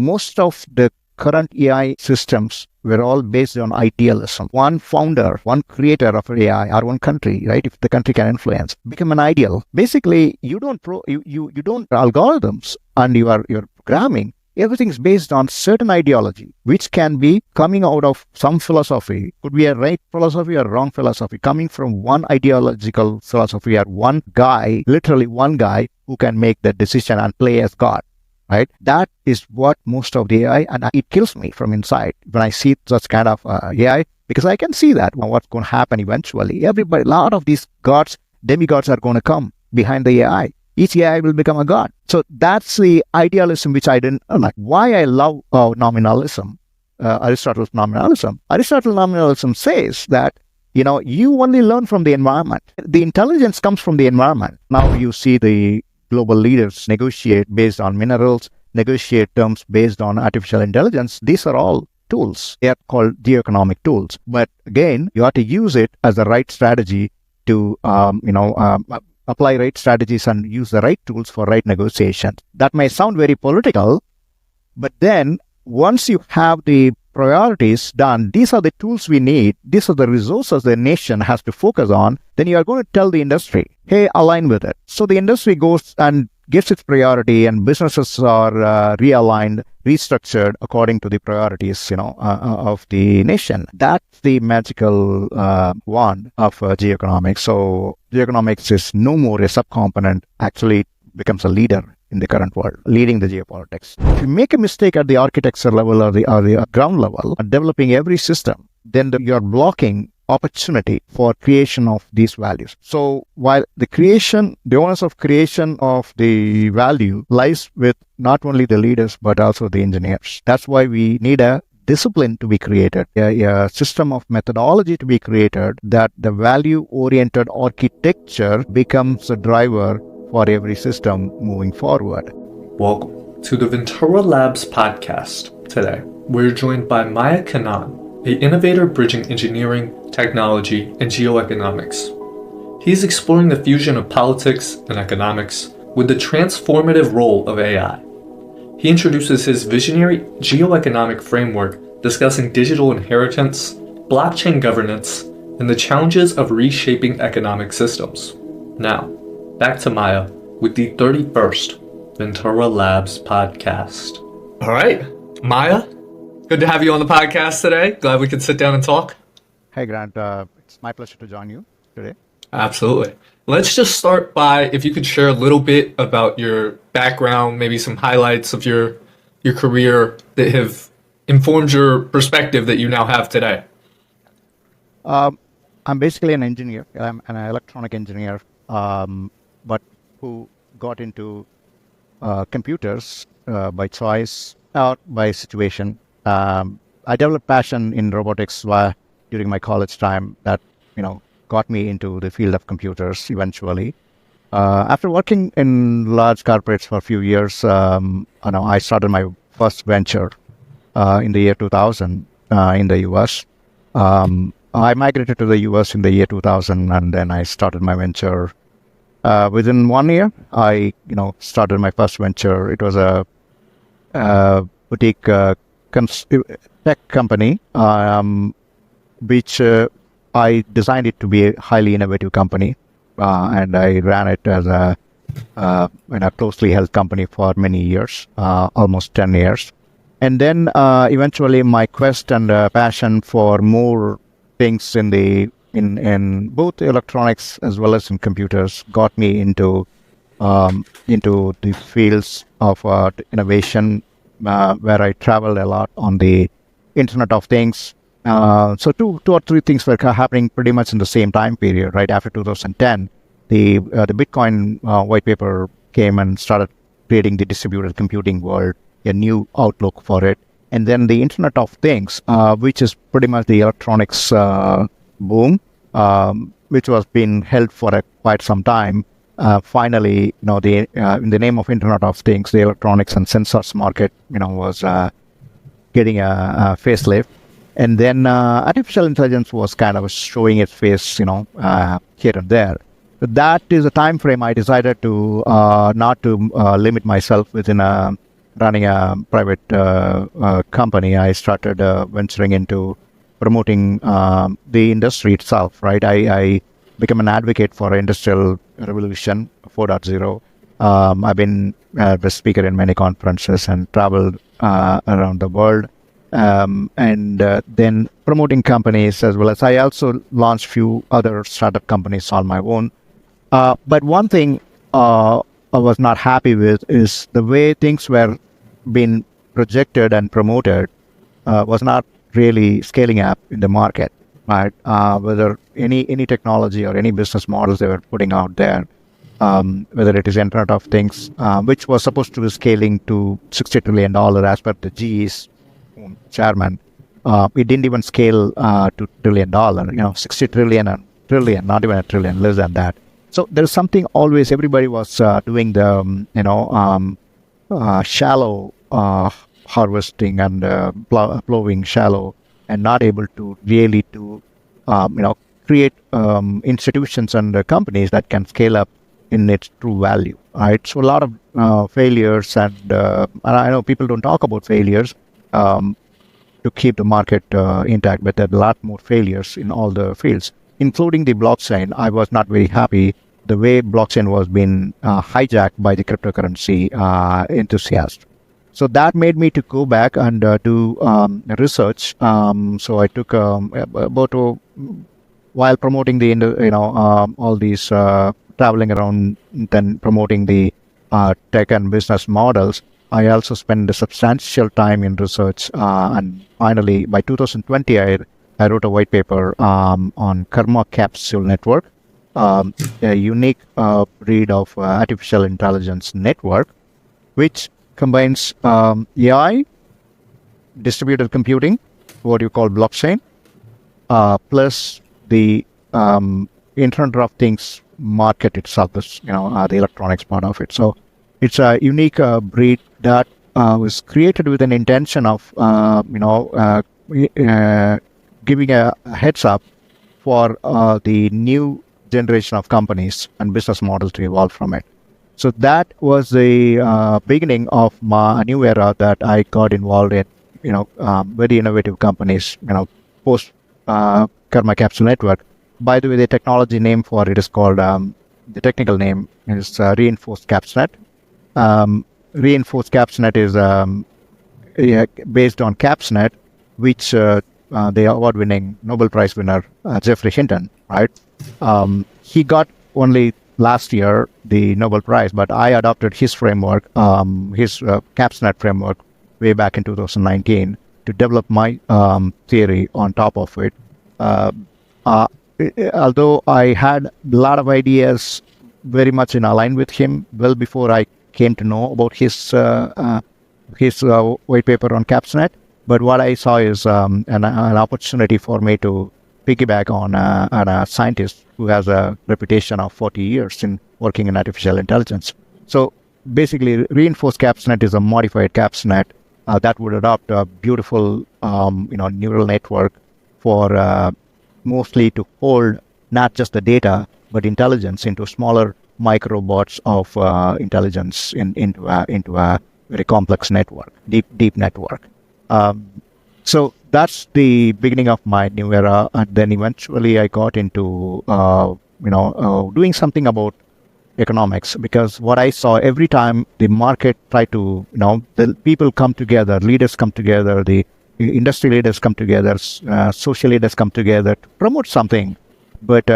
most of the current AI systems were all based on idealism. One founder, one creator of AI, or one country, right? If the country can influence, become an ideal. Basically, you don't algorithms and your programming. Everything is based on certain ideology, which can be coming out of some philosophy. Could be a right philosophy or wrong philosophy, coming from one ideological philosophy or one guy, literally one guy who can make the decision and play as God. Right? That is what most of the AI, and it kills me from inside when I see such kind of AI, because I can see that what's going to happen eventually. A lot of these gods, demigods are going to come behind the AI. Each AI will become a god. So that's the idealism which I didn't like. Why I love nominalism, Aristotle's nominalism. Aristotle's nominalism says that, you only learn from the environment. The intelligence comes from the environment. Now you see the global leaders negotiate based on minerals, negotiate terms based on artificial intelligence. These are all tools. They are called geoeconomic tools. But again, you have to use it as the right strategy to, apply right strategies and use the right tools for right negotiations. That may sound very political, but then once you have the priorities done, these are the tools we need, these are the resources the nation has to focus on, then you are going to tell the industry, hey, align with it. So the industry goes and gives its priority, and businesses are realigned, restructured according to the priorities, of the nation. That's the magical wand of geoeconomics. So geoeconomics is no more a subcomponent, actually becomes a leader in the current world, leading the geopolitics. If you make a mistake at the architecture level or the ground level, developing every system, then you're blocking opportunity for creation of these values. So while the onus of creation of the value lies with not only the leaders, but also the engineers. That's why we need a discipline to be created, a system of methodology to be created, that the value-oriented architecture becomes a driver for every system moving forward. Welcome to the Ventura Labs podcast. Today, we're joined by Maya Kannan, an innovator bridging engineering, technology, and geoeconomics. He's exploring the fusion of politics and economics with the transformative role of AI. He introduces his visionary geoeconomic framework discussing digital inheritance, blockchain governance, and the challenges of reshaping economic systems. Now, back to Maya with the 31st Ventura Labs podcast. All right, Maya, good to have you on the podcast today. Glad we could sit down and talk. Hey, Grant. It's my pleasure to join you today. Absolutely. Let's just start by, if you could share a little bit about your background, maybe some highlights of your career that have informed your perspective that you now have today. I'm basically an engineer. I'm an electronic engineer, but who got into computers by choice or by situation. I developed passion in robotics during my college time that, got me into the field of computers eventually. After working in large corporates for a few years, I started my first venture in the year 2000 in the US. I migrated to the US in the year 2000, and then I started my venture. Within 1 year, I started my first venture. It was a boutique tech company, which I designed it to be a highly innovative company, and I ran it as a closely held company for many years, almost 10 years. And then eventually my quest and passion for more things in both electronics as well as in computers got me into the fields of innovation, where I traveled a lot on the Internet of Things. So two or three things were happening pretty much in the same time period. Right after 2010, the Bitcoin white paper came and started creating the distributed computing world, a new outlook for it. And then the Internet of Things, which is pretty much the electronics boom, which was being held for quite some time. Finally, in the name of Internet of Things, the electronics and sensors market, was getting a facelift. And then artificial intelligence was kind of showing its face, here and there. But that is a time frame I decided to not to limit myself within a running a private company, I started venturing into promoting the industry itself, right? I become an advocate for Industrial Revolution 4.0. I've been the speaker in many conferences and traveled around the world, and then promoting companies as well as I also launched few other startup companies on my own. But one thing I was not happy with is the way things were being projected and promoted was not really scaling up in the market, right? Whether any technology or any business models they were putting out there, whether it is Internet of Things, which was supposed to be scaling to $60 trillion as per the GE's chairman, it didn't even scale to $1 trillion, 60 trillion and trillion, not even a trillion, less than that. So there's something always, everybody was doing the, shallow harvesting and plowing shallow and not able to really to, create institutions and companies that can scale up in its true value, right? So a lot of failures and I know people don't talk about failures to keep the market intact, but there are a lot more failures in all the fields, including the blockchain. I was not very happy the way blockchain was being hijacked by the cryptocurrency enthusiasts. So that made me to go back and do research. So I took while promoting the all these traveling around, then promoting the tech and business models. I also spent a substantial time in research, and finally, by 2020, I wrote a white paper on Karma Capsule Network, a unique breed of artificial intelligence network, which combines AI, distributed computing, what you call blockchain, plus the Internet of Things market itself, is the electronics part of it. So it's a unique breed that was created with an intention of giving a heads up for the new generation of companies and business models to evolve from it. So that was the beginning of my new era that I got involved in, very innovative companies, post Karma Capsule Network. By the way, the technology name for it is called, the technical name is Reinforced CapsNet. Reinforced CapsNet is based on CapsNet, which the award-winning Nobel Prize winner Geoffrey Hinton, right? He got only last year the Nobel Prize, but I adopted his framework, his CapsNet framework, way back in 2019 to develop my theory on top of it. Although I had a lot of ideas very much in line with him well before I came to know about his white paper on CapsNet, but what I saw is an opportunity for me to piggyback on a scientist who has a reputation of 40 years in working in artificial intelligence. So basically, reinforced CapsNet is a modified CapsNet that would adopt a beautiful neural network for mostly to hold not just the data but intelligence into smaller microbots of intelligence into a very complex network, deep network. So that's the beginning of my new era, and then eventually I got into doing something about economics, because what I saw every time the market tried to, the people come together, leaders come together, the industry leaders come together, social leaders come together to promote something, but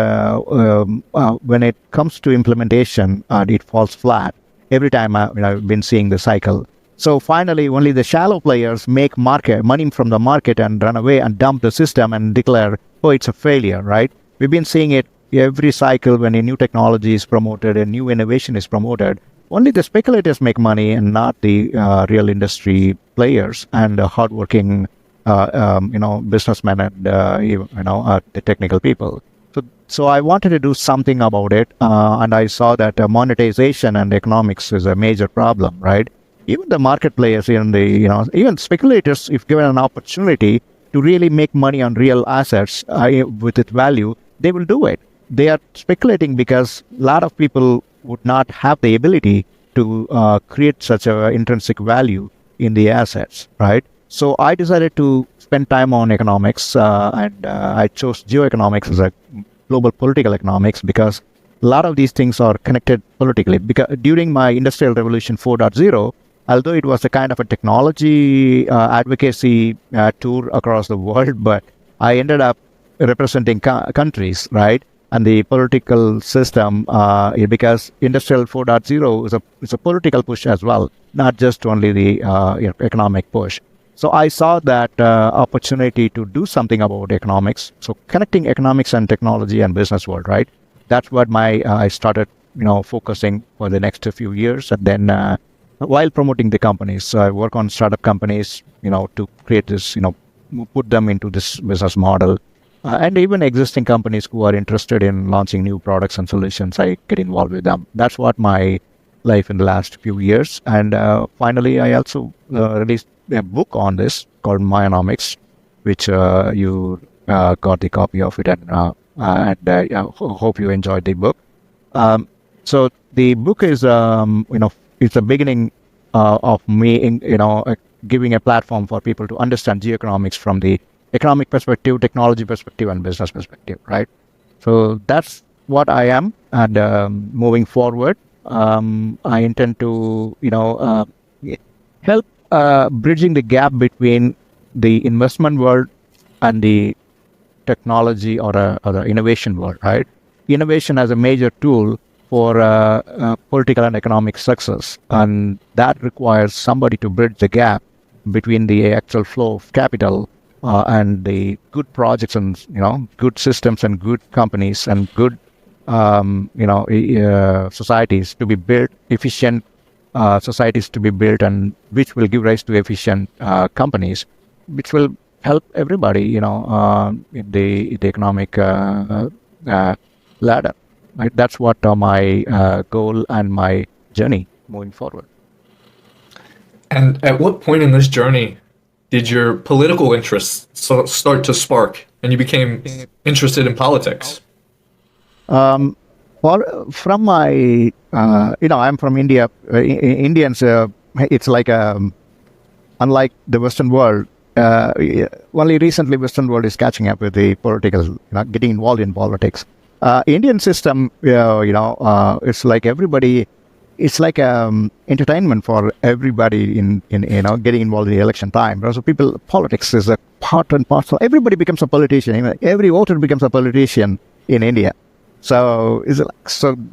when it comes to implementation, it falls flat. Every time I've been seeing the cycle. So finally, only the shallow players make money from the market and run away and dump the system and declare, oh, it's a failure, right? We've been seeing it every cycle when a new technology is promoted, a new innovation is promoted. Only the speculators make money and not the real industry players and hardworking, businessmen and the technical people. So I wanted to do something about it, and I saw that monetization and economics is a major problem, right? Even the market players, even speculators, if given an opportunity to really make money on real assets with its value, they will do it. They are speculating because a lot of people would not have the ability to create such an intrinsic value in the assets, right? So I decided to spend time on economics, and I chose geoeconomics as a global political economics because a lot of these things are connected politically. Because during my Industrial Revolution 4.0, although it was a kind of a technology advocacy tour across the world, but I ended up representing countries, right? And the political system, because Industrial 4.0 is a political push as well, not just only the economic push. So I saw that opportunity to do something about economics. So connecting economics and technology and business world, right? That's what I started, focusing for the next few years. And then while promoting the companies, so I work on startup companies, to create this, put them into this business model. And even existing companies who are interested in launching new products and solutions, I get involved with them. That's what my life in the last few years. And finally, I also released a book on this called mayaNomics, which you got the copy of it, and hope you enjoyed the book. So the book is, it's the beginning of me, giving a platform for people to understand geoeconomics from the economic perspective, technology perspective, and business perspective, right? So that's what I am. And moving forward, I intend to, help bridging the gap between the investment world and the technology or the innovation world, right? Innovation as a major tool for political and economic success, and that requires somebody to bridge the gap between the actual flow of capital and the good projects and good systems and good companies and good societies to be built, efficient societies to be built, and which will give rise to efficient companies, which will help everybody, in the economic ladder. Right? That's what my goal and my journey moving forward. And at what point in this journey did your political interests start to spark and you became interested in politics? Well, from my, I'm from India. Indians, it's like, unlike the Western world, only recently Western world is catching up with the political, getting involved in politics. Indian system, it's like everybody, it's like entertainment for everybody in getting involved in the election time. So politics is a part and parcel. Everybody becomes a politician. Every voter becomes a politician in India. So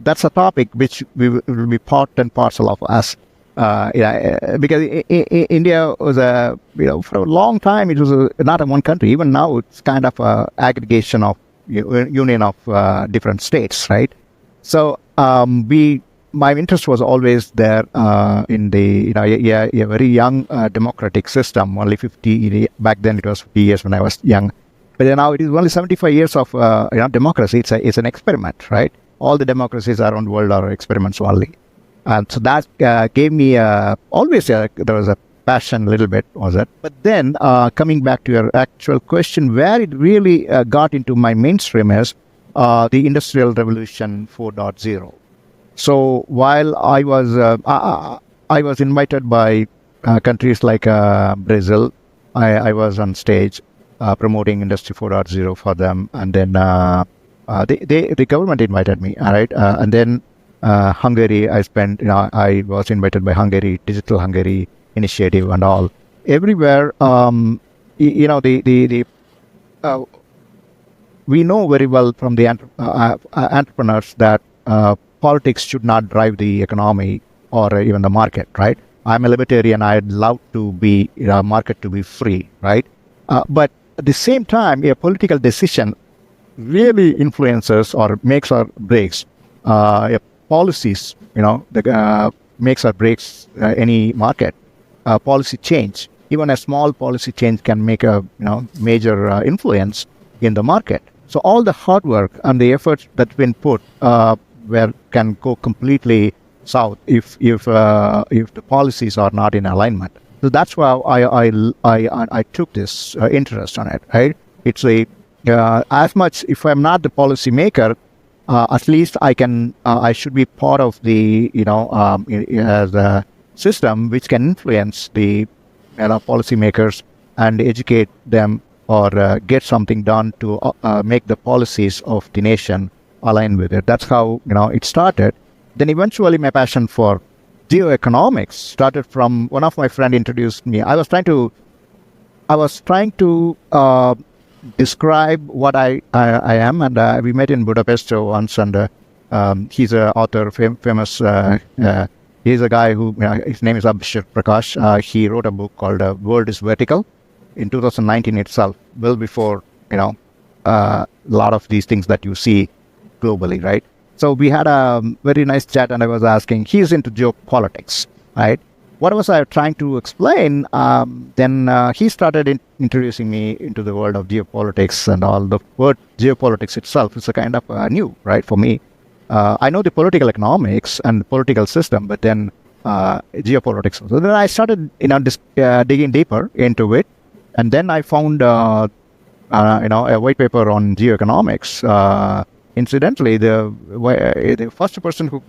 that's a topic which will be part and parcel of us. Because India was for a long time it was not a one country. Even now it's kind of a aggregation of union of different states, right? So my interest was always there in the a very young democratic system. Only 50 back then. It was 50 years when I was young, but now it is only 75 years of democracy. It's an experiment, right? All the democracies around the world are experiments only, and so that gave me always there was a passion a little bit, was it? But then coming back to your actual question, where it really got into my mainstream is the Industrial Revolution 4.0. So while I was invited by countries like Brazil, I was on stage promoting Industry 4.0 for them, and then the government invited me, all right, and then Hungary. I was invited by Hungary, Digital Hungary initiative and all. Everywhere, we know very well from the entrepreneurs that politics should not drive the economy or even the market, right? I'm a libertarian. I'd love to be market to be free, right? But at the same time, a political decision really influences or makes or breaks policies. Makes or breaks any market. Policy change, even a small policy change, can make a major influence in the market. So all the hard work and the efforts that's been put can go completely south if the policies are not in alignment. So that's why I took this interest on it. Right? It's as much, if I'm not the policy maker, at least I should be part of the as system which can influence the policymakers and educate them or get something done to make the policies of the nation align with it. That's how it started. Then eventually my passion for GeoEconomics started from one of my friend introduced me. I was trying to describe what I am, and we met in Budapest once, and he's an author, famous. He's a guy who his name is Abhishek Prakash. He wrote a book called "World is Vertical" in 2019 itself, well before a lot of these things that you see globally, right? So we had a very nice chat, and I was asking, he's into geopolitics, right? What was I trying to explain? Then he started introducing me into the world of geopolitics and all. The word geopolitics itself is a kind of new, right, for me. I know the political economics and the political system, but then geopolitics. So then I started, digging deeper into it, and then I found, a white paper on GeoEconomics. Incidentally, the first person who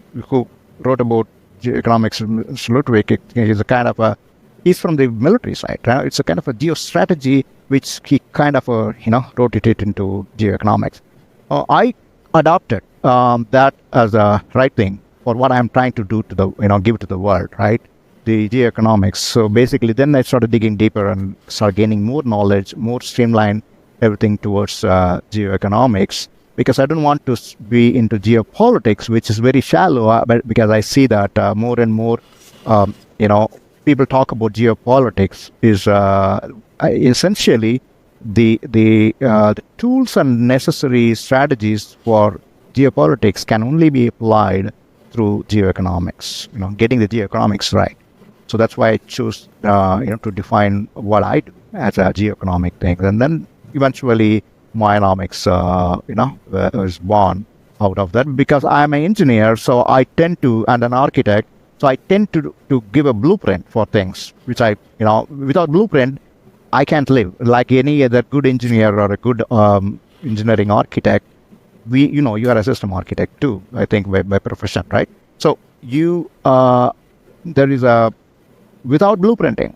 wrote about geoeconomics, Ludwig, is a kind of he's from the military side. Right? It's a kind of a geostrategy, which he kind of wrote it into geoeconomics. I adopted that as a right thing for what I'm trying to do to the give to the world, right? The geoeconomics. So basically, then I started digging deeper and started gaining more knowledge, more streamlined everything towards geoeconomics. Because I don't want to be into geopolitics, which is very shallow, but because I see that more and more, people talk about geopolitics is essentially the tools and necessary strategies for geopolitics can only be applied through geoeconomics. Getting the geoeconomics right. So that's why I choose to define what I do as a geoeconomic thing, and then eventually mayaNomics, was born out of that, because I'm an engineer, so I tend to, and an architect, so I tend to give a blueprint for things, which without blueprint, I can't live. Like any other good engineer or a good engineering architect, you are a system architect too, I think, by profession, right? So there is without blueprinting,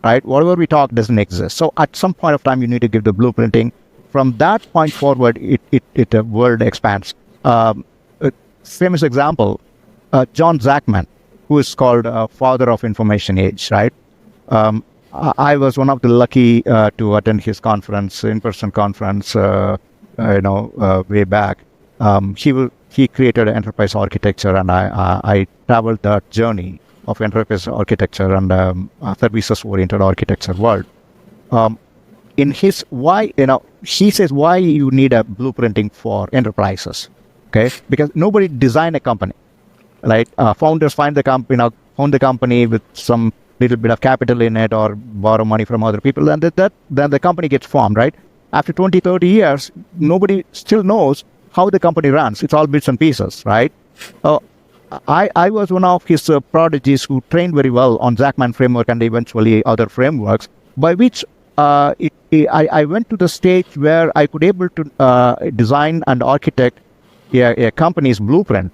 right? Whatever we talk doesn't exist. So at some point of time, you need to give the blueprinting. From that point forward, the world expands. A famous example, John Zachman, who is called father of information age, right? I was one of the lucky to attend his conference, in-person conference, way back. He created enterprise architecture, and I traveled that journey of enterprise architecture and services-oriented architecture world. In his he says why you need a blueprinting for enterprises, okay? Because nobody design a company, right? Founders found the company with some little bit of capital in it or borrow money from other people, and then the company gets formed, right? After 20, 30 years, nobody still knows how the company runs. It's all bits and pieces, right? I was one of his prodigies who trained very well on Zachman framework and eventually other frameworks, by which I went to the stage where I could able to design and architect a company's blueprint,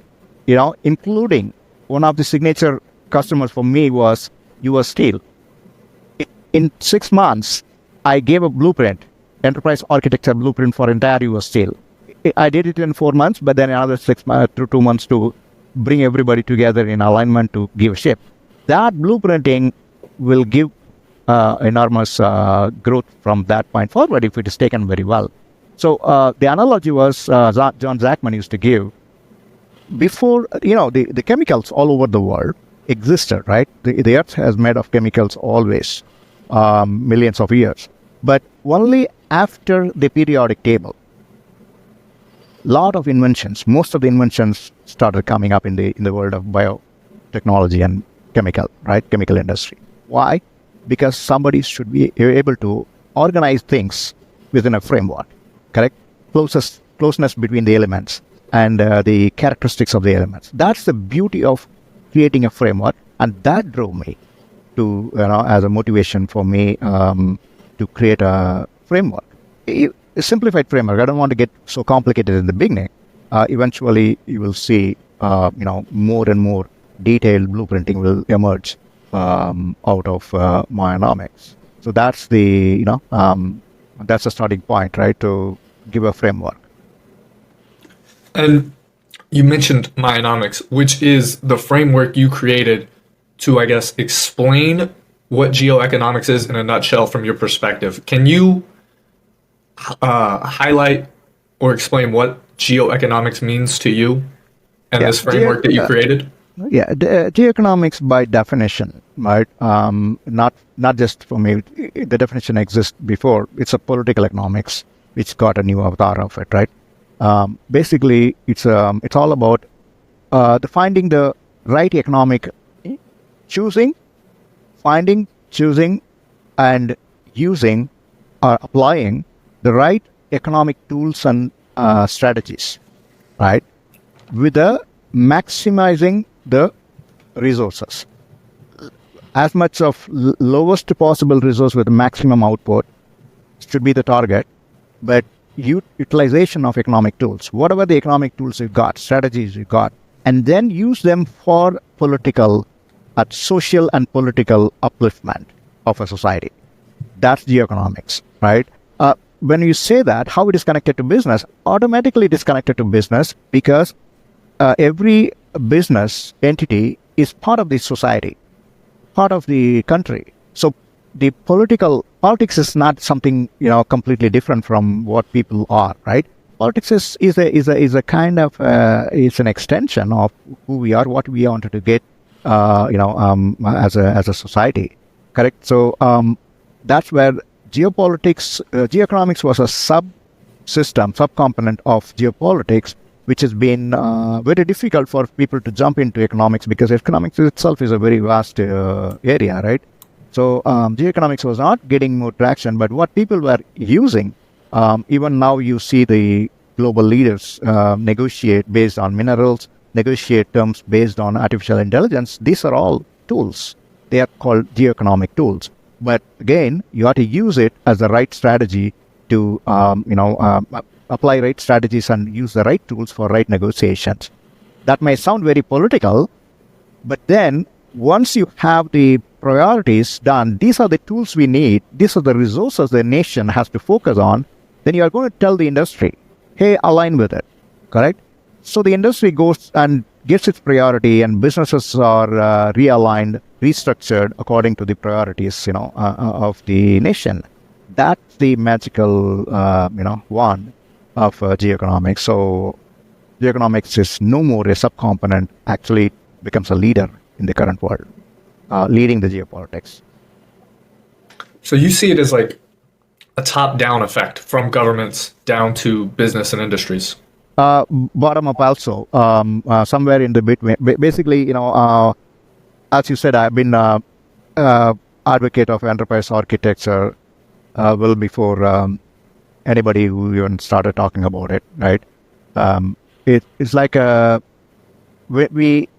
including one of the signature customers for me was US Steel. In 6 months, I gave a blueprint, enterprise architecture blueprint for entire US Steel. I did it in 4 months, but then another 6 months to 2 months to bring everybody together in alignment to give a ship. That blueprinting will give enormous growth from that point forward if it is taken very well. So the analogy was John Zachman used to give, before, the chemicals all over the world existed, right? The earth has made of chemicals always, millions of years. But only after the periodic table, lot of inventions, most of the inventions started coming up in the world of biotechnology and chemical industry. Why? Because somebody should be able to organize things within a framework, correct? Closeness between the elements and the characteristics of the elements. That's the beauty of creating a framework, and that drove me to, as a motivation for me to create a framework. A simplified framework. I don't want to get so complicated in the beginning. Eventually, you will see, more and more detailed blueprinting will emerge out of mayaNomics. So that's that's the starting point, right? To give a framework. And you mentioned mayaNomics, which is the framework you created to, I guess, explain what geoeconomics is in a nutshell from your perspective. Can you highlight or explain what geoeconomics means to you and Yeah, this framework that you created? Yeah, geoeconomics by definition, right? Not just for me. The definition exists before. It's a political economics, which got a new avatar of it, right? Basically, it's all about the finding the right economic choosing, finding, choosing, and using or applying the right economic tools and strategies, right? With the maximizing the resources, as much of lowest possible resource with maximum output should be the target, but utilization of economic tools, whatever the economic tools you've got, strategies you've got, and then use them for political, social and political upliftment of a society. That's geoeconomics, right? When you say that, how it is connected to business, automatically it is connected to business because every business entity is part of the society, part of the country. So the politics is not something completely different from what people are, right? Politics is a kind of it's an extension of who we are, what we wanted to get, as a society, correct? So that's where geoeconomics was a subcomponent of geopolitics, which has been very difficult for people to jump into economics because economics itself is a very vast area, right? So geoeconomics was not getting more traction, but what people were using, even now you see the global leaders negotiate based on minerals, negotiate terms based on artificial intelligence. These are all tools. They are called geoeconomic tools. But again, you have to use it as the right strategy to, apply right strategies and use the right tools for right negotiations. That may sound very political, but then once you have the priorities done, these are the tools we need, these are the resources the nation has to focus on, then you are going to tell the industry, hey, align with it, correct? So the industry goes and gets its priority and businesses are realigned, restructured according to the priorities, of the nation. That's the magical, wand of geoeconomics. So geoeconomics is no more a subcomponent, actually becomes a leader in the current world, leading the geopolitics. So you see it as like a top-down effect from governments down to business and industries. Bottom up also, somewhere in the between. Basically, as you said, I've been advocate of enterprise architecture well before anybody who even started talking about it, right? It's like we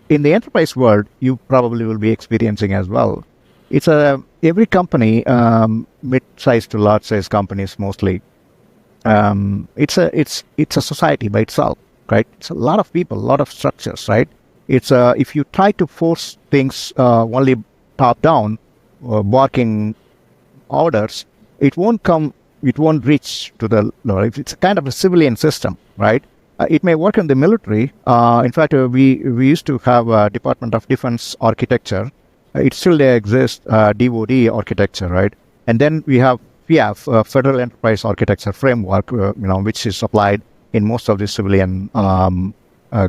in the enterprise world, you probably will be experiencing as well. It's every company, mid-sized to large-sized companies mostly. It's a society by itself, right? It's a lot of people, a lot of structures, right? It's if you try to force things only top down, barking orders, it won't reach to the lower. It's a kind of a civilian system, right? It may work in the military. In fact, we used to have a Department of Defense architecture. It still exists, DoD architecture, right? And then we have Federal Enterprise Architecture Framework, which is applied in most of the civilian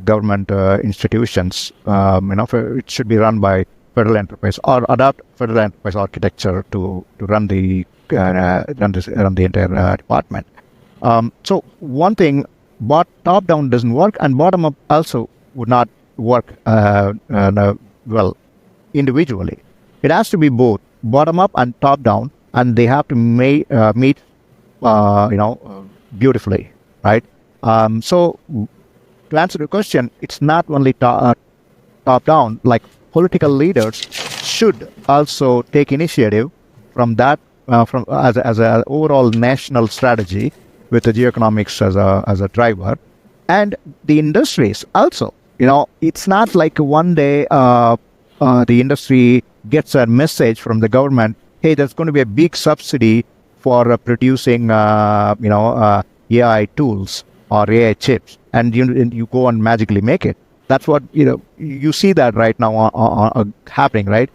government institutions. It should be run by Federal Enterprise or adopt Federal Enterprise Architecture to run the entire department. So one thing, top down doesn't work, and bottom up also would not work well individually. It has to be both bottom up and top down, and they have to meet beautifully, right? So to answer the question, it's not only top down. Like political leaders should also take initiative from that, as a overall national strategy with the geoeconomics as a driver, and the industries also. It's not like one day the industry gets a message from the government, hey, there's going to be a big subsidy for producing, AI tools or AI chips, and you go and magically make it. That's what you see that right now happening, right?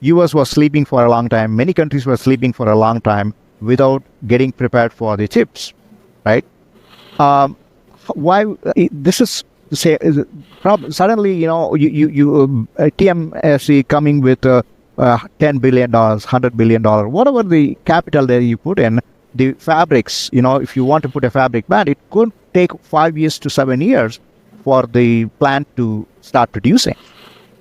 US was sleeping for a long time. Many countries were sleeping for a long time without getting prepared for the chips, right? Why this is say is it suddenly TMSC coming with $10 billion, $100 billion, whatever the capital that you put in the fabrics. If you want to put a fabric plant, it could take 5 years to 7 years for the plant to start producing,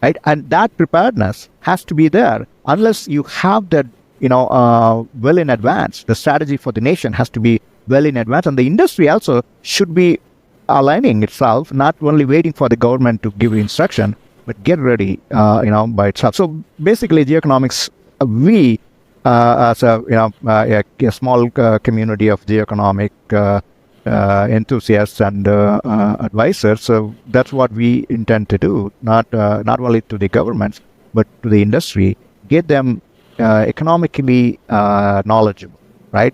right? And that preparedness has to be there. Unless you have that, well in advance, the strategy for the nation has to be well in advance, and the industry also should be aligning itself, not only waiting for the government to give instruction, but get ready, by itself. So basically, GeoEconomics, we as a small community of geoeconomic enthusiasts and advisors. So that's what we intend to do, not only to the governments, but to the industry, get them economically knowledgeable, right?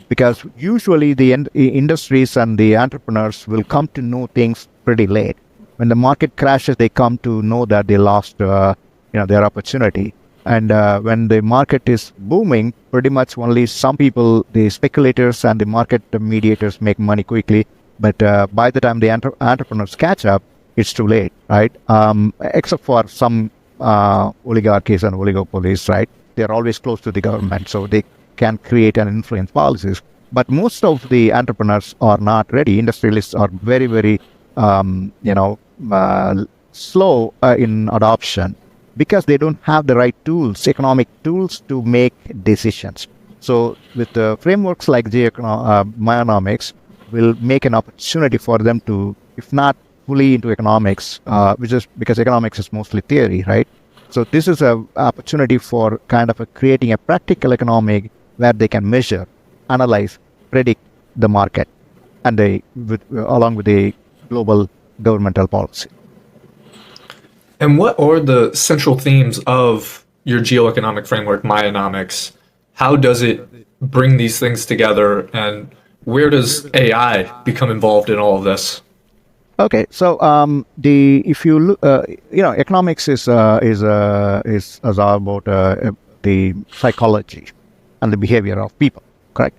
Because usually the industries and the entrepreneurs will come to know things pretty late. When the market crashes, they come to know that they lost their opportunity. And when the market is booming, pretty much only some people, the speculators and the market mediators, make money quickly. But by the time the entrepreneurs catch up, it's too late, right? Except for some oligarchies and oligopolies, right? They're always close to the government, so they can create and influence policies. But most of the entrepreneurs are not ready. Industrialists are very, very, slow in adoption, because they don't have the right tools, economic tools, to make decisions. So with the frameworks like mayaNomics, will make an opportunity for them to, if not fully into economics, which is because economics is mostly theory, right? So this is an opportunity for kind of creating a practical economic where they can measure, analyze, predict the market, and along with the global governmental policy. And what are the central themes of your geoeconomic framework, mayaNomics? How does it bring these things together, and where does AI become involved in all of this? Okay, so if you look, economics is about the psychology and the behavior of people, correct?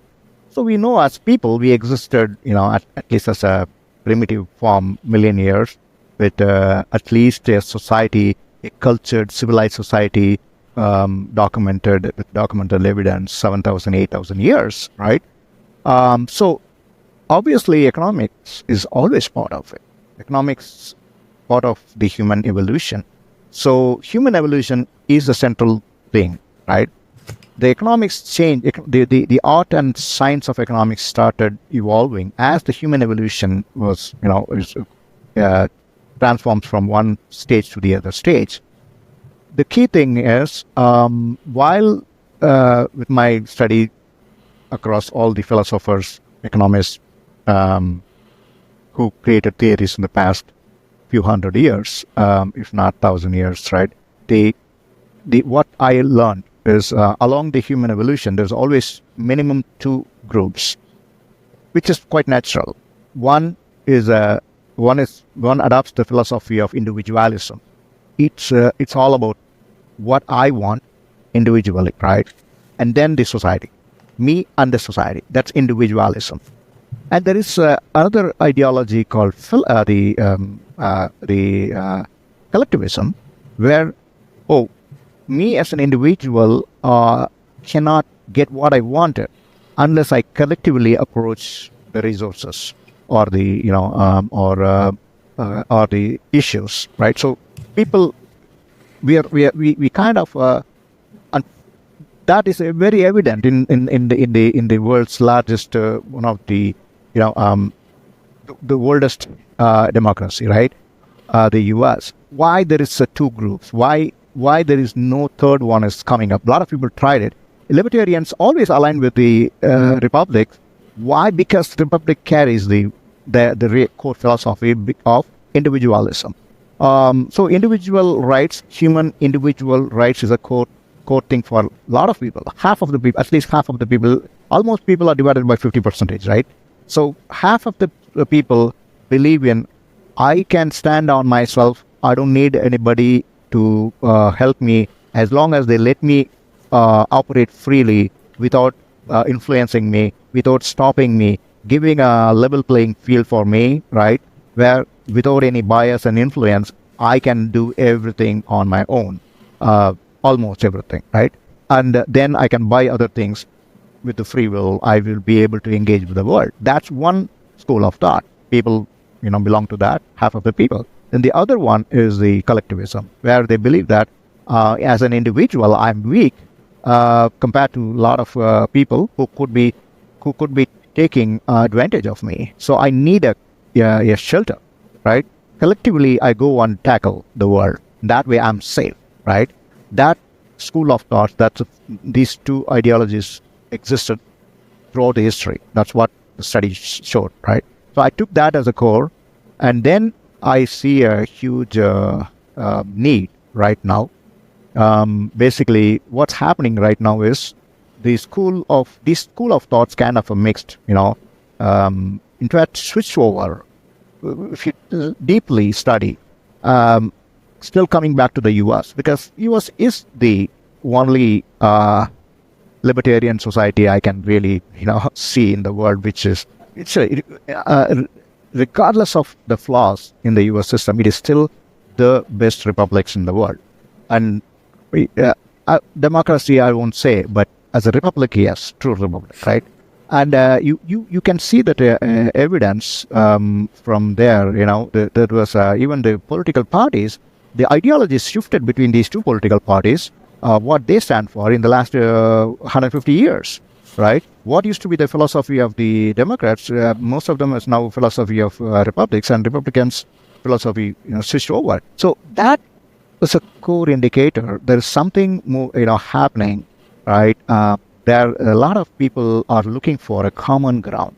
So we know as people, we existed, at least as a primitive form, million years, with at least a society, a cultured, civilized society, documented evidence, 7,000, 8,000 years, right? So obviously, economics is always part of it. Economics part of the human evolution. So human evolution is the central thing, right? The economics change, the art and science of economics started evolving as the human evolution was, transforms from one stage to the other stage. The key thing is, while with my study across all the philosophers, economists, who created theories in the past few hundred years, if not 1,000 years, right? What I learned is along the human evolution, there's always minimum two groups, which is quite natural. One adopts the philosophy of individualism. It's all about what I want individually, right? And then the society, me and the society. That's individualism. And there is another ideology called collectivism, where me as an individual cannot get what I wanted unless I collectively approach the resources or the or the issues, right? So people, we kind of and that is very evident in the world's largest one of the the oldest democracy, right? The U.S. Why there is two groups? Why there is no third one is coming up? A lot of people tried it. Libertarians always align with the republic. Why? Because the republic carries the core philosophy of individualism. So individual rights, human individual rights is a core thing for a lot of people. Half of the people, at least half of the people, almost people are divided by 50%, right? So half of the people believe in, I can stand on myself. I don't need anybody to help me as long as they let me operate freely without influencing me, without stopping me, giving a level playing field for me, right? Where without any bias and influence, I can do everything on my own, almost everything, right? And then I can buy other things with the free will. I will be able to engage with the world. That's one school of thought. People, belong to that, half of the people. Then the other one is the collectivism, where they believe that as an individual, I'm weak compared to a lot of people who could be taking advantage of me. So I need a shelter, right? Collectively, I go and tackle the world. That way, I'm safe, right? That school of thought, these two ideologies existed throughout the history. That's what the study showed, right? So I took that as a core, and then I see a huge need right now. Basically, what's happening right now is this school of thoughts kind of a mixed, in fact, switch over. If you deeply study, still coming back to the U.S. because U.S. is the only libertarian society I can really, see in the world, which is regardless of the flaws in the U.S. system, it is still the best republics in the world. And democracy, I won't say, but as a republic, yes, true republic, right? And you can see that evidence from there. There was even the political parties. The ideologies shifted between these two political parties. What they stand for in the last 150 years, right? What used to be the philosophy of the Democrats, most of them is now philosophy of Republicans, and Republicans' philosophy, switched over. So that was a core indicator. There is something more, happening, right? There a lot of people are looking for a common ground.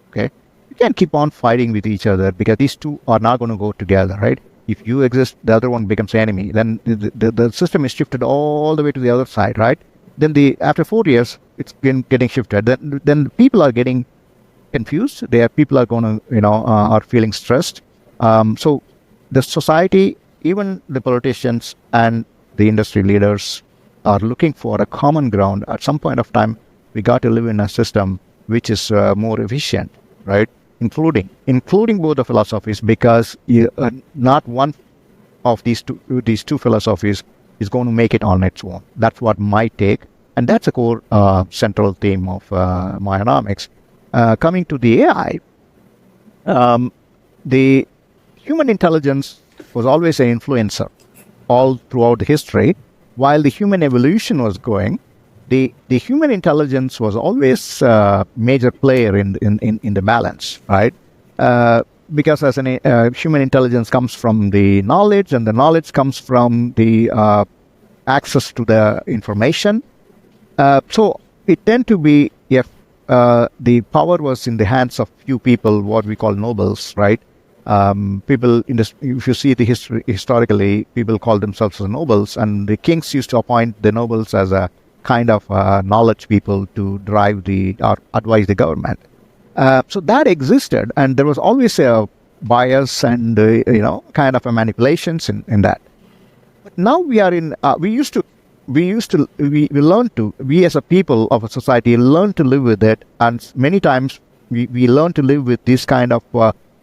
Okay, you can't keep on fighting with each other because these two are not going to go together, right? If you exist, the other one becomes enemy. Then the system is shifted all the way to the other side, right? Then after 4 years, it's been getting shifted. Then people are getting confused. People are going to, are feeling stressed. So the society, even the politicians and the industry leaders are looking for a common ground. At some point of time, we got to live in a system which is more efficient, right? Including both the philosophies, because not one of these two philosophies is going to make it on its own. That's what my take, and that's a core central theme of mayaNomics. Coming to the AI, the human intelligence was always an influencer all throughout the history. While the human evolution was going, the human intelligence was always a major player in the balance, right? Because as human intelligence comes from the knowledge, and the knowledge comes from the access to the information. So it tend to be, if the power was in the hands of few people, what we call nobles, right? People if you see the history historically, people call themselves as nobles, and the kings used to appoint the nobles as a kind of knowledge people to drive or advise the government. So that existed, and there was always a bias and kind of a manipulations in that. But now we are in. We learn to, we as a people of a society learn to live with it, and many times we learn to live with this kind of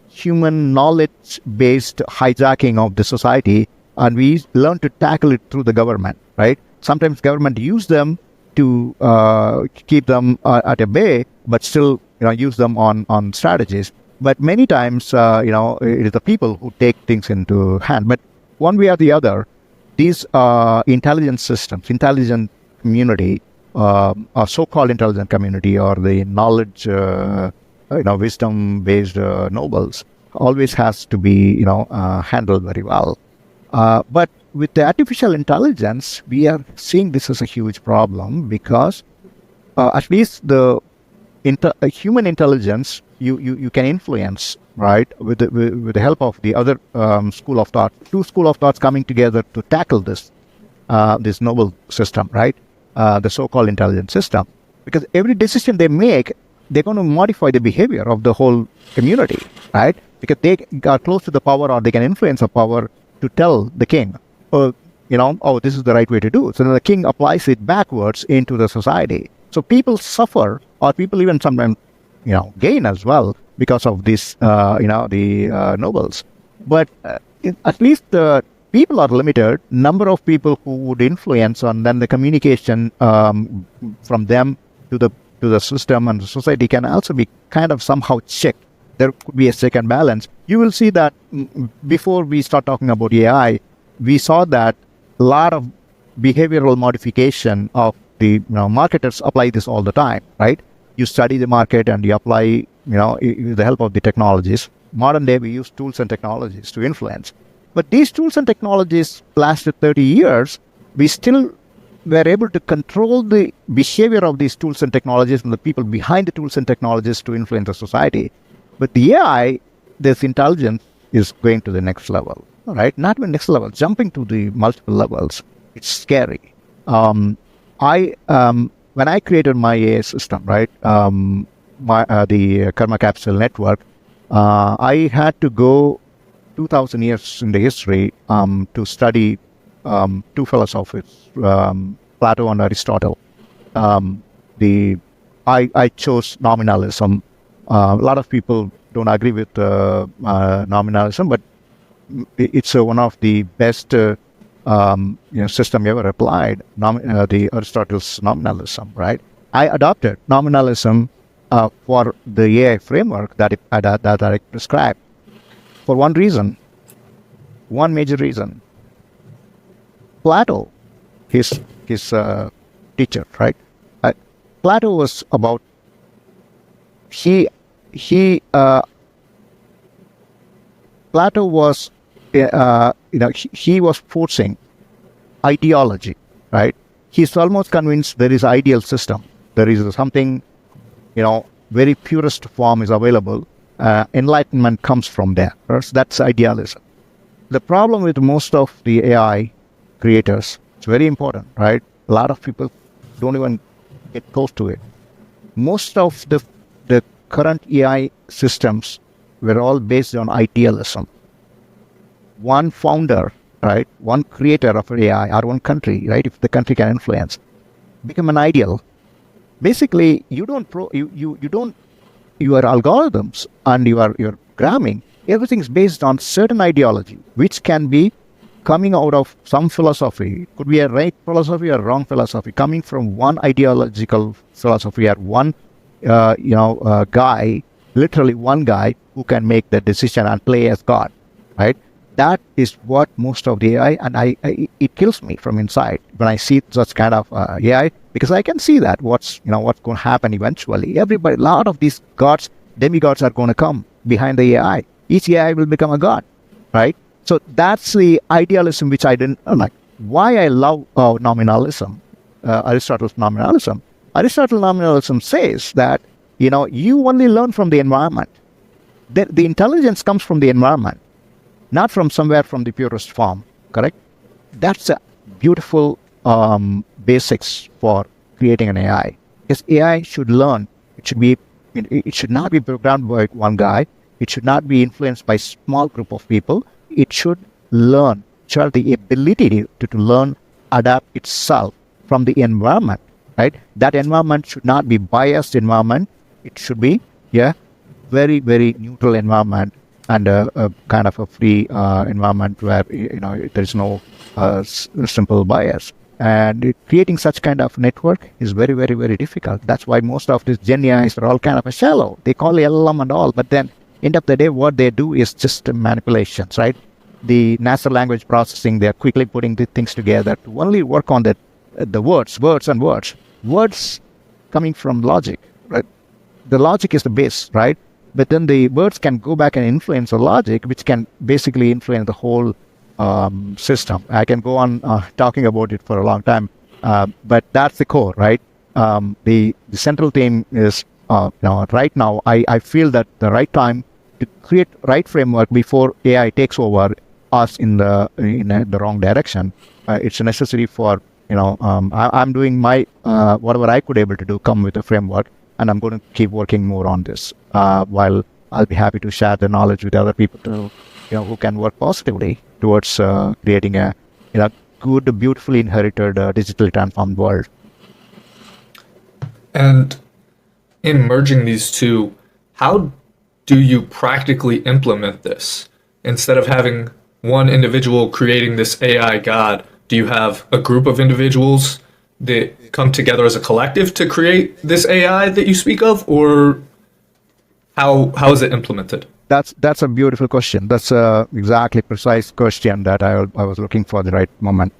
human knowledge-based hijacking of the society, and we learn to tackle it through the government, right? Sometimes government use them to keep them at a bay, but still use them on strategies. But many times, it is the people who take things into hand. But one way or the other, these intelligence systems, intelligent community, or so-called intelligent community, or the knowledge wisdom-based nobles always has to be, handled very well. But with the artificial intelligence, we are seeing this as a huge problem, because at least the human intelligence you can influence, right, with the help of the other school of thought, two school of thoughts coming together to tackle this noble system, right, the so-called intelligent system. Because every decision they make, they're going to modify the behavior of the whole community, right? Because they are close to the power, or they can influence the power to tell the king, oh, this is the right way to do. So then the king applies it backwards into the society. So people suffer, or people even sometimes, gain as well because of this, the nobles. But at least the people are limited. Number of people who would influence, and then the communication from them to the system and the society can also be kind of somehow checked. There could be a check and balance. You will see that before we start talking about AI, we saw that a lot of behavioral modification of the marketers apply this all the time, right? You study the market and you apply, with the help of the technologies. Modern day, we use tools and technologies to influence. But these tools and technologies lasted 30 years. We still were able to control the behavior of these tools and technologies and the people behind the tools and technologies to influence the society. But the AI, this intelligence is going to the next level, right? Not the next level, jumping to the multiple levels. It's scary. When I created my AI system, right, the Karma Capsule Network, I had to go 2,000 years in the history to study two philosophers, Plato and Aristotle. I chose nominalism. A lot of people don't agree with nominalism, but it's one of the best system ever applied. The Aristotle's nominalism, right? I adopted nominalism for the AI framework that I prescribed for one reason, one major reason. Plato, his teacher, right? Plato was about Plato was he was forcing ideology, right? He's almost convinced there is ideal system. There is something, very purest form is available. Enlightenment comes from there. First, that's idealism. The problem with most of the AI creators, it's very important, right? A lot of people don't even get close to it. Most of the current AI systems were all based on idealism. One founder, right? One creator of AI, or one country, right? If the country can influence, become an ideal. Basically, your algorithms and your programming, everything is based on certain ideology, which can be coming out of some philosophy. It could be a right philosophy or wrong philosophy, coming from one ideological philosophy or one guy, literally one guy who can make the decision and play as God, right? That is what most of the AI, and it kills me from inside when I see such kind of AI, because I can see that what's going to happen eventually. A lot of these gods, demigods are going to come behind the AI. Each AI will become a god, right? So that's the idealism which I didn't like. Why I love nominalism, Aristotle's nominalism. Aristotle's nominalism says that you only learn from the environment. The intelligence comes from the environment, not from somewhere from the purest form. Correct? That's a beautiful basics for creating an AI. Because AI should learn. It should not be programmed by one guy. It should not be influenced by a small group of people. It should learn. It should have the ability to learn, adapt itself from the environment. Right? That environment should not be biased environment. It should be very, very neutral environment, and a kind of a free environment where there is no simple bias. And creating such kind of network is very, very, very difficult. That's why most of these Gen AIs are all kind of a shallow. They call LLM and all, but then end of the day, what they do is just manipulations, right? The natural language processing, they're quickly putting the things together to only work on the words coming from logic, right? The logic is the base, right? But then the words can go back and influence the logic, which can basically influence the whole system. I can go on talking about it for a long time, but that's the core, right? The central theme is right now, I feel that the right time to create right framework before AI takes over us in the wrong direction. It's necessary for I'm doing my whatever I could able to do, come with a framework, and I'm going to keep working more on this. While I'll be happy to share the knowledge with other people to who can work positively towards creating a good, beautifully inherited, digitally transformed world. And in merging these two, how do you practically implement this? Instead of having one individual creating this AI god, do you have a group of individuals that come together as a collective to create this AI that you speak of, or how is it implemented? That's a beautiful question. That's a exactly precise question that I was looking for the right moment.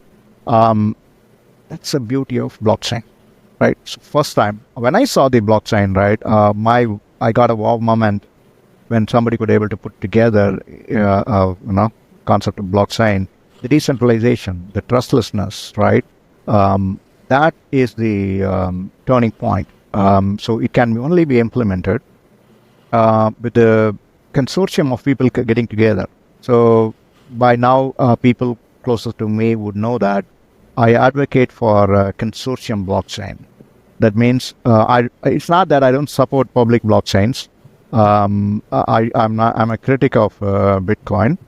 That's the beauty of blockchain, right? So first time when I saw the blockchain, right, I got a wow moment when somebody could able to put together, concept of blockchain, the decentralization, the trustlessness, right? That is the turning point. So it can only be implemented with the consortium of people getting together. So by now, people closer to me would know that I advocate for consortium blockchain. That means it's not that I don't support public blockchains. I'm a critic of Bitcoin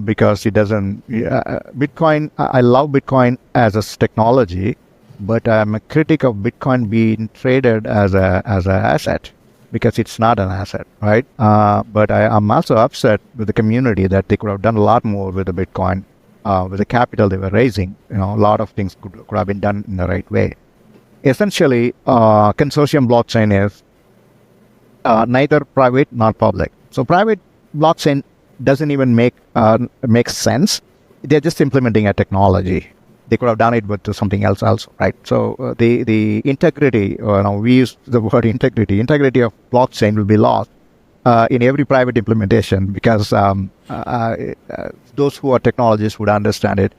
because it doesn't. Bitcoin. I love Bitcoin as a technology, but I'm a critic of Bitcoin being traded as an asset, because it's not an asset, right? But I'm also upset with the community that they could have done a lot more with the Bitcoin, with the capital they were raising. A lot of things could have been done in the right way. Essentially, consortium blockchain is neither private nor public. So private blockchain doesn't even make sense. They're just implementing a technology. They could have done it with something else also, right? So the integrity, we use the word integrity of blockchain will be lost in every private implementation, because those who are technologists would understand it.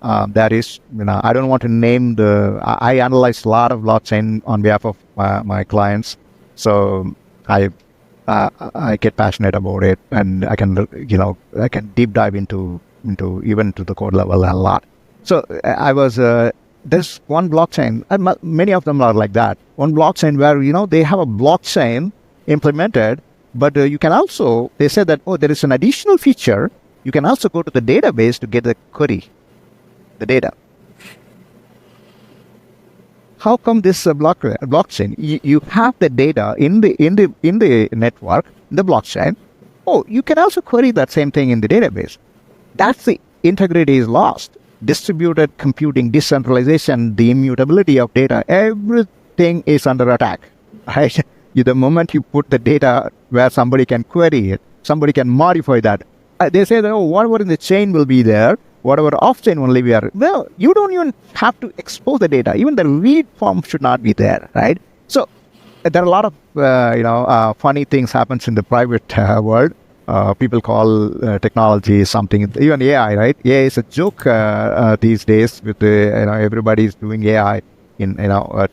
That is, I don't want to name I analyze a lot of blockchain on behalf of my clients. So I get passionate about it, and I can deep dive into even to the code level a lot. So I was there's one blockchain, and many of them are like that. One blockchain where they have a blockchain implemented, but you can also, they said that there is an additional feature. You can also go to the database to get the query, the data. How come this blockchain? You have the data in the network, the blockchain. You can also query that same thing in the database. That's the integrity is lost. Distributed computing, decentralization, the immutability of data, everything is under attack. Right? The moment you put the data where somebody can query it, somebody can modify that. They say that whatever in the chain will be there, whatever off-chain only we are. Well, you don't even have to expose the data. Even the read form should not be there, right? So there are a lot of funny things happens in the private world. People call technology something, even AI, right? AI is a joke these days. With everybody's doing AI in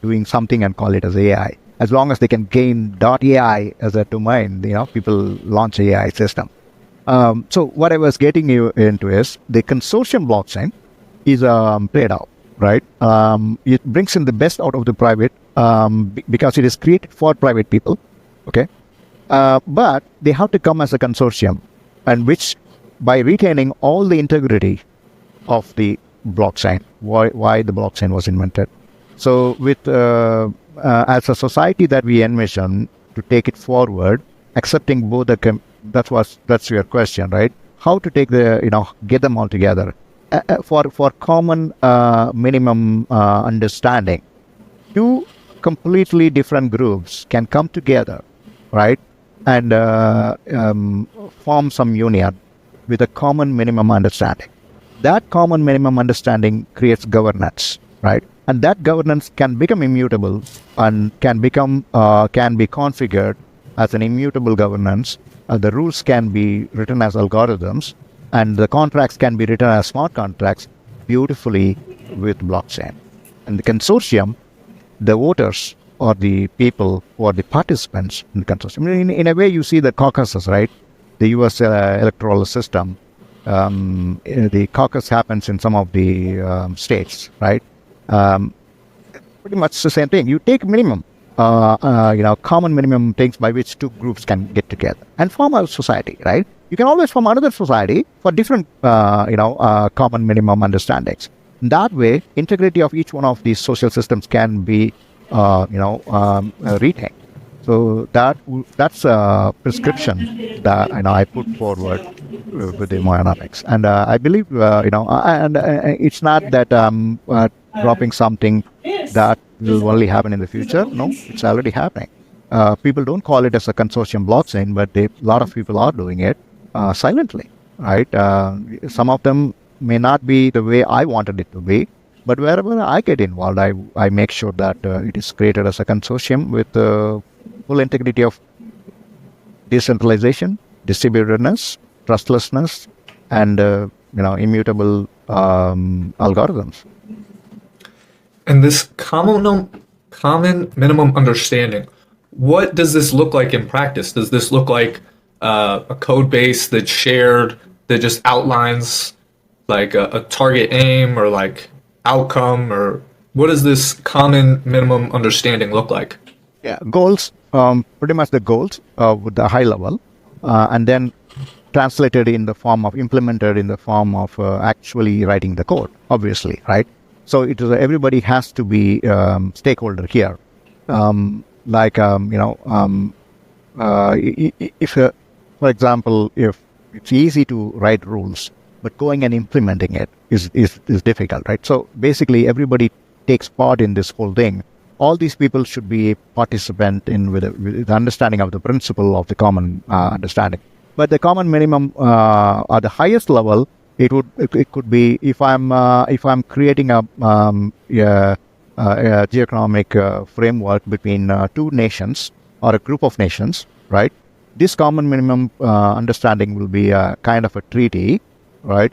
doing something and call it as AI. As long as they can gain .ai as a domain, people launch AI system. So what I was getting you into is the consortium blockchain is played out, right? It brings in the best out of the private because it is created for private people, okay? But they have to come as a consortium, and which by retaining all the integrity of the blockchain, why the blockchain was invented. So with as a society that we envision to take it forward, accepting both the that's your question, right? How to take get them all together for common minimum understanding. Two completely different groups can come together, right, and form some union with a common minimum understanding. That common minimum understanding creates governance, right? And that governance can become immutable and can be configured as an immutable governance. The rules can be written as algorithms, and the contracts can be written as smart contracts beautifully with blockchain. And the consortium, the voters, or the people who are the participants in the consortium. In a way, you see the caucuses, right? The U.S. Electoral system. The caucus happens in some of the states, right? Pretty much the same thing. You take minimum, common minimum things by which two groups can get together and form a society, right? You can always form another society for different, common minimum understandings. That way, integrity of each one of these social systems can be, retained. So that's a prescription that I put forward with the mayaNomics, and I believe it's not that dropping something that will only happen in the future. No, it's already happening. People don't call it as a consortium blockchain, but a lot of people are doing it silently, right? Some of them may not be the way I wanted it to be, but wherever I get involved, I make sure that it is created as a consortium with full integrity of decentralization, distributedness, trustlessness, and immutable algorithms. And this common minimum understanding, what does this look like in practice? Does this look like a code base that's shared that just outlines like a target aim or like outcome, or what does this common minimum understanding look like? Yeah, goals, pretty much the goals with the high level, and then translated in the form of implemented in the form of actually writing the code, obviously, right? So it is everybody has to be stakeholder here. If, for example, if it's easy to write rules, but going and implementing it is difficult, right? So basically, everybody takes part in this whole thing. All these people should be a participant in with the understanding of the principle of the common understanding. But the common minimum at the highest level, it could be if I'm creating a GeoEconomic framework between two nations or a group of nations, right? This common minimum understanding will be a kind of a treaty, right?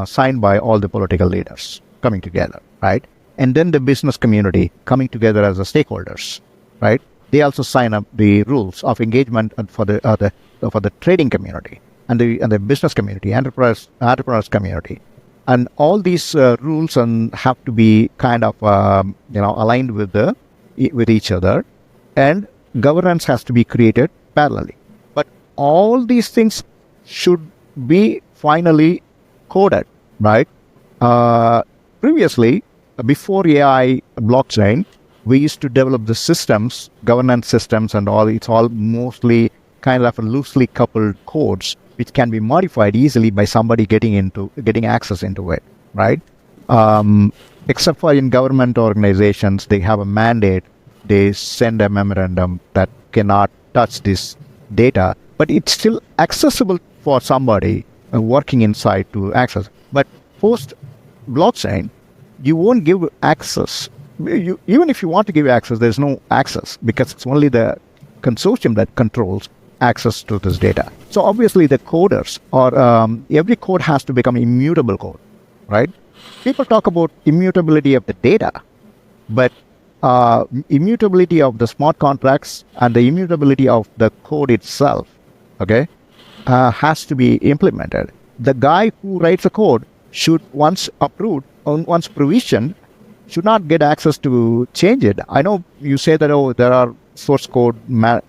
Signed by all the political leaders coming together, right? And then the business community coming together as the stakeholders, right? They also sign up the rules of engagement for the trading community and the business community, enterprise community, and all these rules have to be kind of aligned with each other, and governance has to be created parallelly. But all these things should be finally coded, right? Previously, before AI blockchain, we used to develop the systems, governance systems and all. It's all mostly kind of loosely coupled codes, which can be modified easily by somebody getting access into it, right? Except for in government organizations, they have a mandate. They send a memorandum that cannot touch this data, but it's still accessible for somebody working inside to access. But post blockchain, you won't give access. Even if you want to give access, there's no access because it's only the consortium that controls access to this data. So obviously the coders or every code has to become immutable code, right? People talk about immutability of the data, but immutability of the smart contracts and the immutability of the code itself, okay, has to be implemented. The guy who writes a code should, once approved, once provisioned, should not get access to change it. I know you say that, there are source code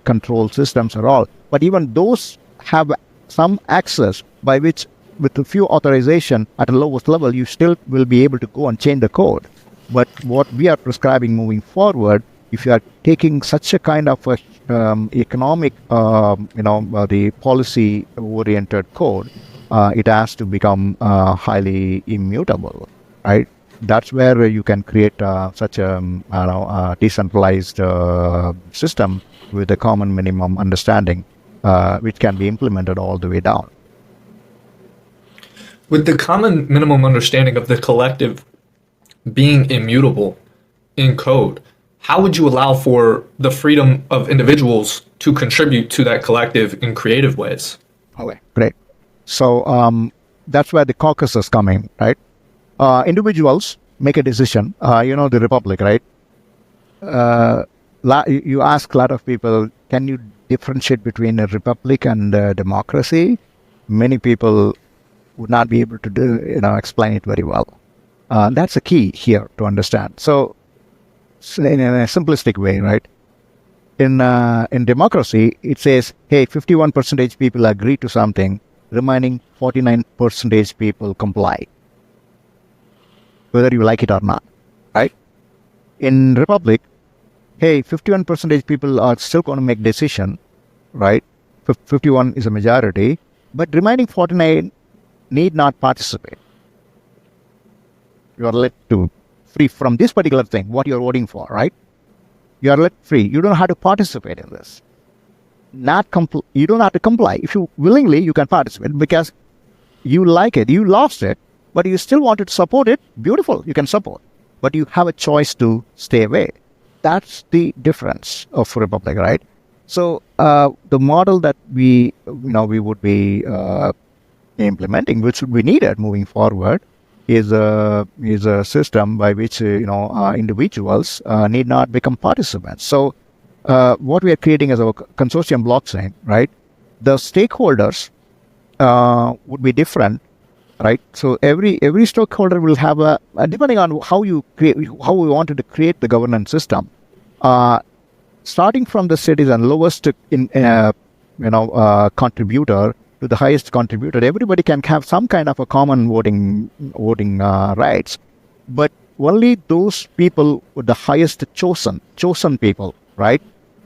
control systems or all, but even those have some access by which, with a few authorization at the lowest level, you still will be able to go and change the code. But what we are prescribing moving forward, if you are taking such a kind of economic, the policy-oriented code, it has to become highly immutable, right? That's where you can create such a decentralized system with a common minimum understanding, which can be implemented all the way down. With the common minimum understanding of the collective being immutable in code, how would you allow for the freedom of individuals to contribute to that collective in creative ways? Okay, great. So that's where the caucus is coming, right? Individuals make a decision. The republic, right? you ask a lot of people, can you differentiate between a republic and a democracy? Many people would not be able to explain it very well. That's the key here to understand. So in a simplistic way, right? In democracy, it says, hey, 51% people agree to something, remaining 49% people comply, whether you like it or not, right? In republic, hey, 51% people are still going to make decision, right? 51 is a majority, but remaining 49 need not participate. You are let to free from this particular thing, what you're voting for, right? You are let free. You don't have to participate in this. You don't have to comply. If you willingly, you can participate because you like it. You lost it, but you still wanted to support it. Beautiful, you can support. But you have a choice to stay away. That's the difference of republic, right? So the model that we would be implementing, which would be needed moving forward, is a system by which individuals need not become participants. So what we are creating as a consortium blockchain, right? The stakeholders would be different, right? So every stakeholder will have depending on how we wanted to create the governance system. Starting from the citizen, lowest contributor to the highest contributor, everybody can have some kind of a common voting rights, but only those people with the highest chosen people, right,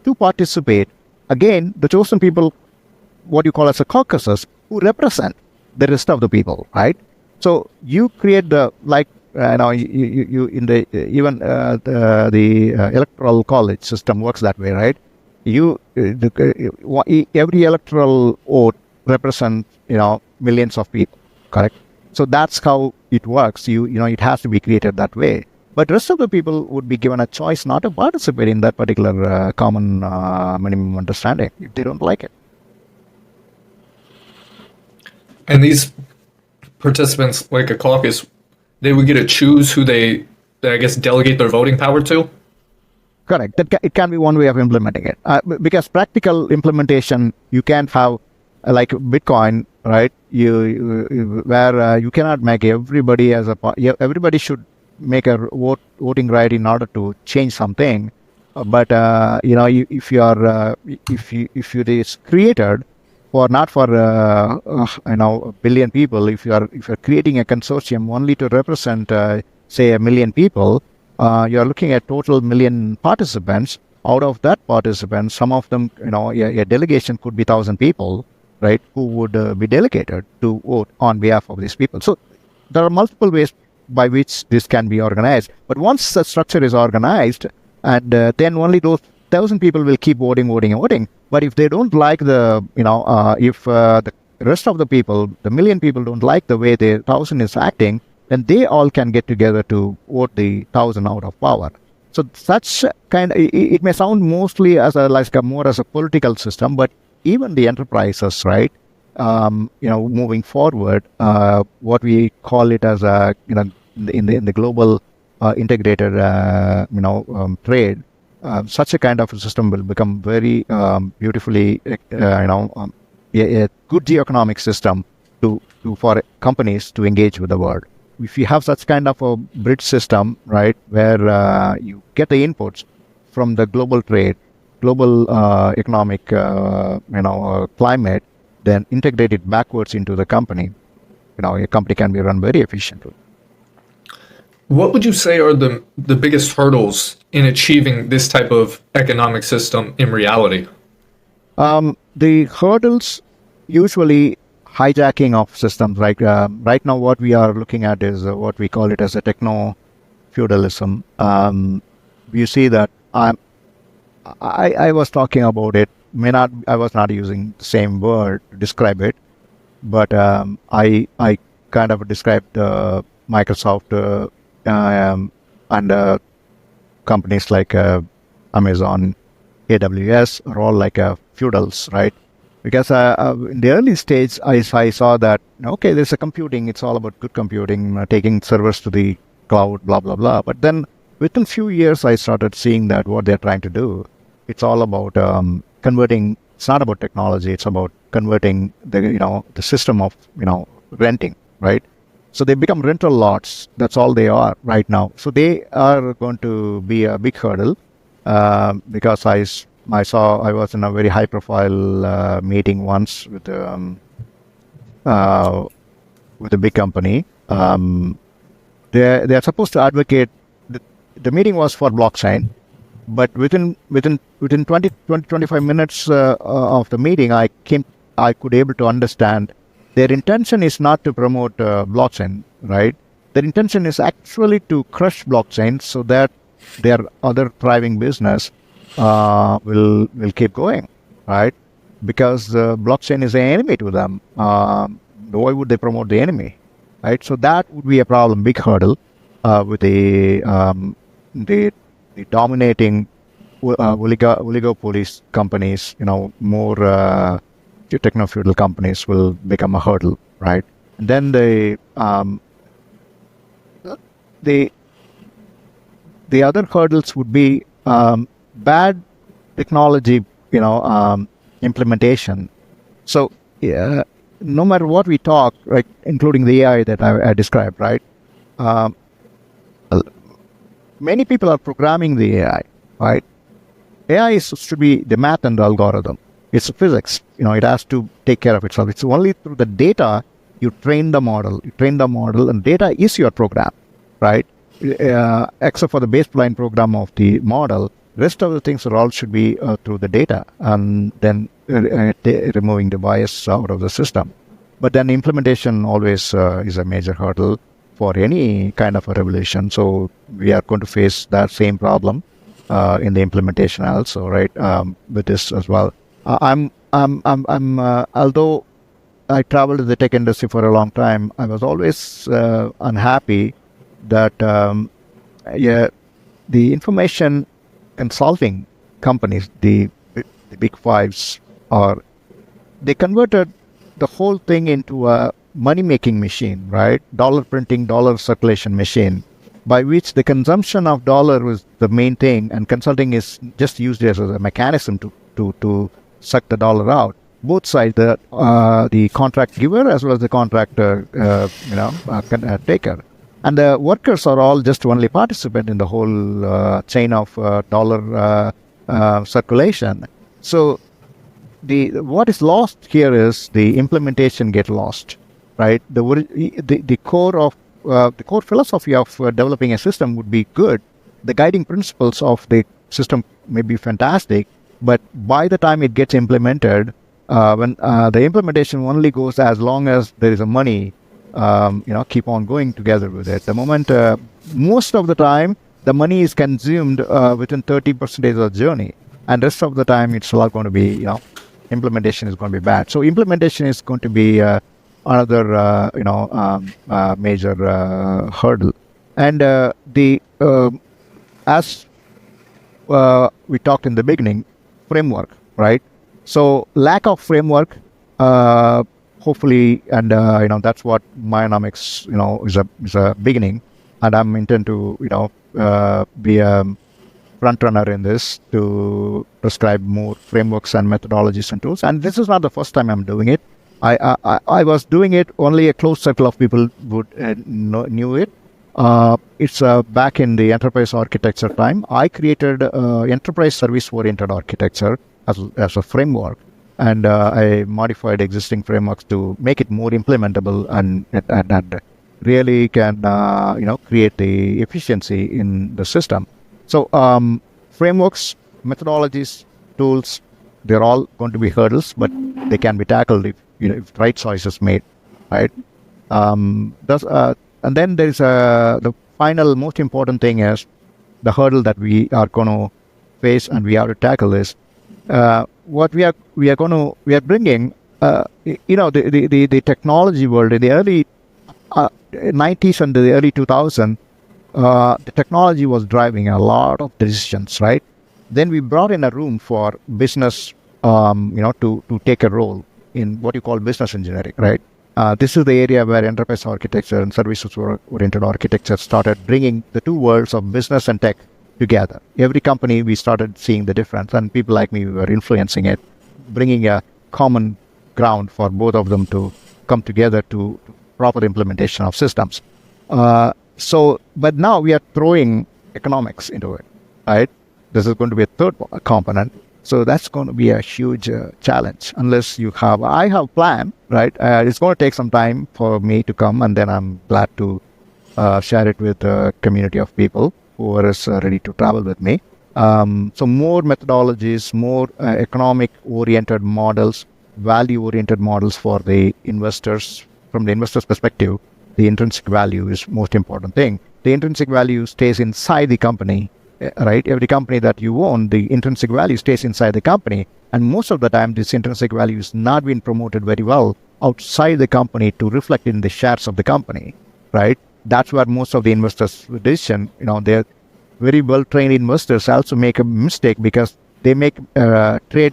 to participate. Again, the chosen people, what you call as a caucuses, who represent the rest of the people, right? So you create the you in the even the electoral college system works that way, right? Every electoral vote represent millions of people, correct? So that's how it works. It has to be created that way, but rest of the people would be given a choice not to participate in that particular common minimum understanding if they don't like it. And these participants, like a caucus, they would get to choose who they, I guess, delegate their voting power to? Correct. It can be one way of implementing it. Because practical implementation, you can't have like Bitcoin, right? Where you cannot make everybody everybody should make a voting right in order to change something. But if it is created for not for a billion people, if you're creating a consortium only to represent say 1 million people, you're looking at total million participants. Out of that participants, some of them, a delegation could be 1,000 people, right, who would be delegated to vote on behalf of these people. So there are multiple ways by which this can be organized. But once the structure is organized, and then only those 1,000 people will keep voting. But if they don't like the rest of the people, the million people don't like the way the 1,000 is acting, then they all can get together to vote the 1,000 out of power. So such kind, it may sound mostly as more as a political system, but even the enterprises, right? Moving forward, what we call it as in the global integrated trade, such a kind of a system will become very beautifully a good GeoEconomics system for companies to engage with the world. If you have such kind of a bridge system, right, where you get the inputs from the global trade, global economic climate, then integrate it backwards into the company, a company can be run very efficiently. What would you say are the biggest hurdles in achieving this type of economic system in reality? The hurdles usually hijacking of systems. Right now, what we are looking at is what we call it as a techno-feudalism. You see that I was talking about it. I was not using the same word to describe it, but I kind of described Microsoft and companies like Amazon, AWS are all like feudals, right? Because in the early stage, I saw that, okay, there's a computing, it's all about good computing, taking servers to the cloud, blah, blah, blah. But then within few years, I started seeing that what they're trying to do, it's all about converting. It's not about technology. It's about converting the system of renting, right? So they become rental lots. That's all they are right now. So they are going to be a big hurdle because I was in a very high profile meeting once with a big company. They are supposed to advocate. The meeting was for blockchain, but within 25 minutes of the meeting, I could able to understand their intention is not to promote blockchain, right? Their intention is actually to crush blockchain so that their other thriving business will keep going, right? Because blockchain is an enemy to them. Why would they promote the enemy, right? So that would be a problem, big hurdle with the dominating oligopolies companies. More techno-feudal companies will become a hurdle, right? And then the other hurdles would be bad technology, implementation. So no matter what we talk, right, including the AI that I described, right? Many people are programming the AI, right? AI should be the math and the algorithm. It's physics. It has to take care of itself. It's only through the data you train the model. And data is your program, right? Except for the baseline program of the model, rest of the things are all should be through the data, and then removing the bias out of the system. But then implementation always is a major hurdle for any kind of a revolution. So we are going to face that same problem in the implementation also, right? With this as well. Although I traveled in the tech industry for a long time, I was always unhappy that the information consulting companies, the big fives, they converted the whole thing into a money-making machine, right? Dollar printing, dollar circulation machine, by which the consumption of dollar was the main thing, and consulting is just used as a mechanism to suck the dollar out. Both sides, the contract giver as well as the contractor, taker. And the workers are all just only participant in the whole chain of dollar circulation. So what is lost here is the implementation get lost, right? The core philosophy of developing a system would be good. The guiding principles of the system may be fantastic, but by the time it gets implemented, when the implementation only goes as long as there is a money, keep on going together with it. The moment, most of the time, the money is consumed within 30% of the journey, and rest of the time it's not going to be, implementation is going to be bad. So implementation is going to be another, major hurdle. And as we talked in the beginning, framework, right? So lack of framework, hopefully, and that's what mayaNomics, is a beginning, and I'm intend to be a front runner in this to prescribe more frameworks and methodologies and tools. And this is not the first time I'm doing it. I was doing it, only a close circle of people knew it. It's back in the enterprise architecture time. I created enterprise service-oriented architecture as a framework, and I modified existing frameworks to make it more implementable and really can create the efficiency in the system. So frameworks, methodologies, tools, they're all going to be hurdles, but they can be tackled if the right choice is made, right? And then there's the final most important thing is the hurdle that we are going to face and we have to tackle is what we are bringing. The technology world in the early 90s and the early 2000s, the technology was driving a lot of decisions, right? Then we brought in a room for business, to take a role in what you call business engineering, right? This is the area where enterprise architecture and services-oriented architecture started bringing the two worlds of business and tech together. Every company, we started seeing the difference, and people like me were influencing it, bringing a common ground for both of them to come together to proper implementation of systems. But now we are throwing economics into it, right? This is going to be a third component. So that's going to be a huge challenge unless I have a plan, right? It's going to take some time for me to come, and then I'm glad to share it with a community of people who are ready to travel with me. So more methodologies, more economic-oriented models, value-oriented models for the investors. From the investor's perspective, the intrinsic value is most important thing. The intrinsic value stays inside the company. Right, every company that you own, the intrinsic value stays inside the company, and most of the time, this intrinsic value is not being promoted very well outside the company to reflect in the shares of the company. Right, that's where most of the investors' decision. They're very well-trained investors also make a mistake because they make trade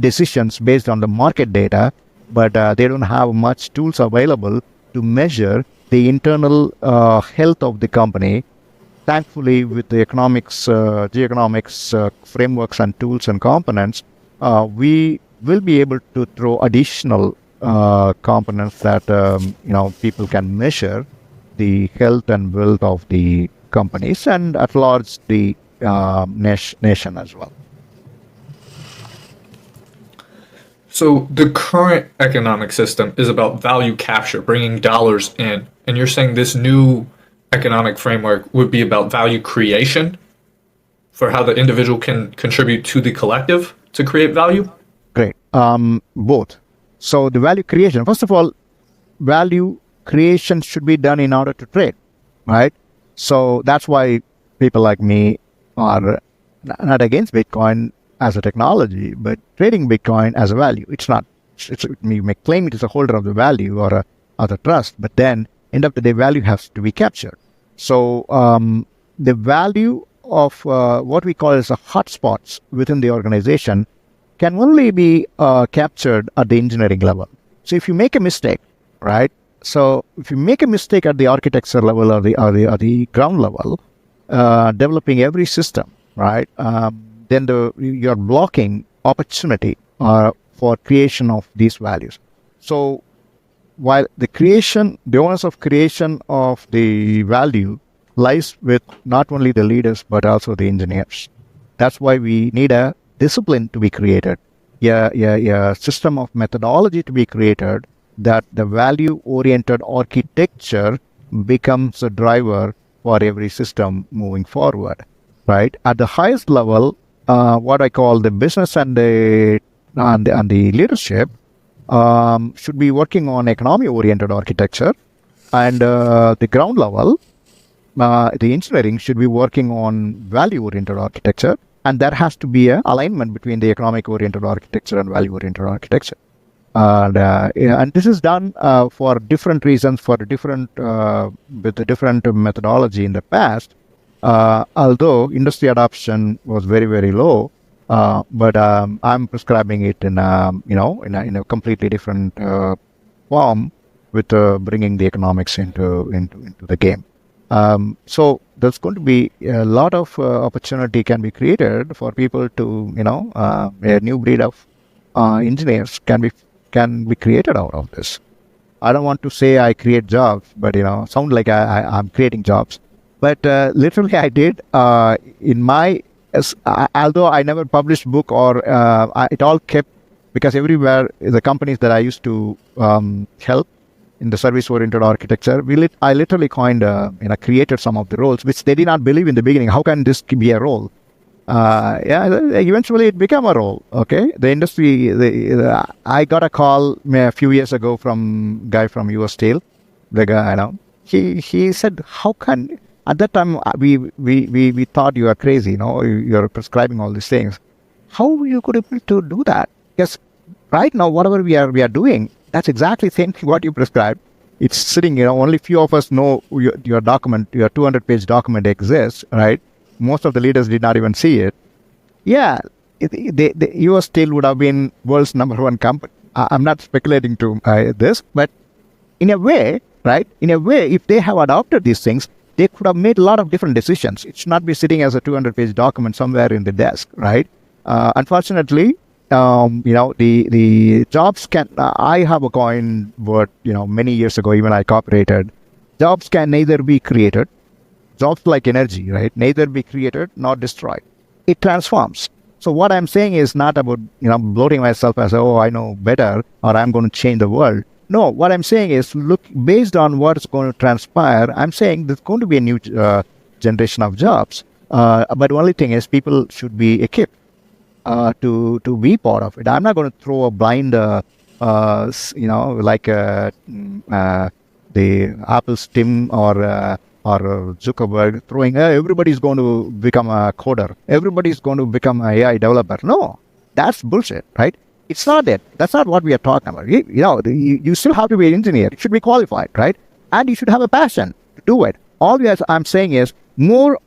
decisions based on the market data, but they don't have much tools available to measure the internal health of the company. Thankfully, with the GeoEconomics frameworks and tools and components, we will be able to throw additional components that people can measure the health and wealth of the companies and at large the nation as well. So the current economic system is about value capture, bringing dollars in, and you're saying this new economic framework would be about value creation for how the individual can contribute to the collective to create value? Great. Both. So the value creation, first of all, value creation should be done in order to trade, right? So that's why people like me are not against Bitcoin as a technology, but trading Bitcoin as a value. You may claim it is a holder of the value or a trust, but then end of the day, value has to be captured. So the value of what we call as the hotspots within the organization can only be captured at the engineering level. So if you make a mistake, right? So if you make a mistake at the architecture level or the ground level, developing every system, right? Then you're blocking opportunity for creation of these values. So while the onus of creation of the value lies with not only the leaders, but also the engineers. That's why we need a discipline to be created, a system of methodology to be created, that the value-oriented architecture becomes a driver for every system moving forward, right? At the highest level, what I call the business and the leadership, should be working on economy-oriented architecture, and the ground level, the engineering should be working on value-oriented architecture, and there has to be an alignment between the economic-oriented architecture and value-oriented architecture. And this is done for different reasons, with the different methodology in the past. Although industry adoption was very, very low. But I'm prescribing it in a completely different form, with bringing the economics into the game. So there's going to be a lot of opportunity can be created for people to a new breed of engineers can be created out of this. I don't want to say I create jobs, but sound like I'm creating jobs. But literally, I did in my. Although I never published book or it all kept, because everywhere the companies that I used to help in the service-oriented architecture, I literally coined, created some of the roles which they did not believe in the beginning. How can this be a role? Eventually it became a role. Okay, the industry. I got a call a few years ago from a guy from US Steel. The guy, he said, "How can?" At that time, we thought you are crazy, you're prescribing all these things. How you could able to do that? Because right now, whatever we are doing, that's exactly the same thing what you prescribed. It's sitting, only few of us know your document, your 200-page document exists, right? Most of the leaders did not even see it. Yeah, the US Steel would have been world's #1 company. I'm not speculating to this, but in a way, right? In a way, if they have adopted these things, they could have made a lot of different decisions. It should not be sitting as a 200-page document somewhere in the desk, right? Unfortunately, the jobs can. I have a coin word, many years ago, even I cooperated. Jobs can neither be created, jobs like energy, right? Neither be created nor destroyed. It transforms. So what I'm saying is not about bloating myself as I know better or I'm going to change the world. No, what I'm saying is look based on what's going to transpire. I'm saying there's going to be a new generation of jobs. But the only thing is people should be equipped to be part of it. I'm not going to throw a blind, like the Apple's Tim or Zuckerberg throwing, everybody's going to become a coder. Everybody's going to become an AI developer. No, that's bullshit, right? It's not that. That's not what we are talking about. You still have to be an engineer. You should be qualified, right? And you should have a passion to do it. All I'm saying is more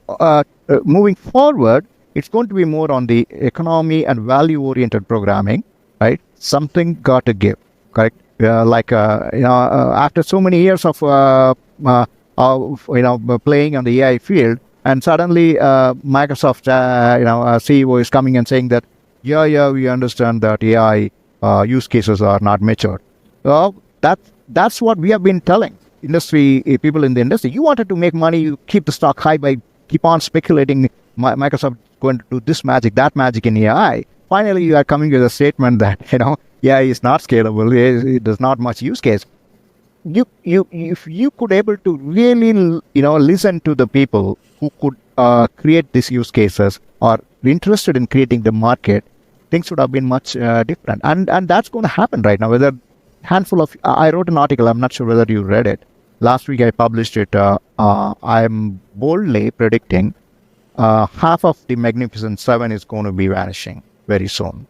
moving forward, it's going to be more on the economy and value-oriented programming, right? Something got to give, correct? After so many years of playing on the AI field, and suddenly Microsoft, CEO is coming and saying that, we understand that AI use cases are not matured. Well, that's what we have been telling industry people in the industry. You wanted to make money, you keep the stock high by keep on speculating Microsoft going to do this magic, that magic in AI. Finally, you are coming with a statement that AI is not scalable. There's not much use case. If you could able to really listen to the people who could create these use cases or interested in creating the market, things would have been much different. And that's going to happen right now. Whether handful of I wrote an article. I'm not sure whether you read it. Last week I published it. I'm boldly predicting half of the Magnificent Seven is going to be vanishing very soon.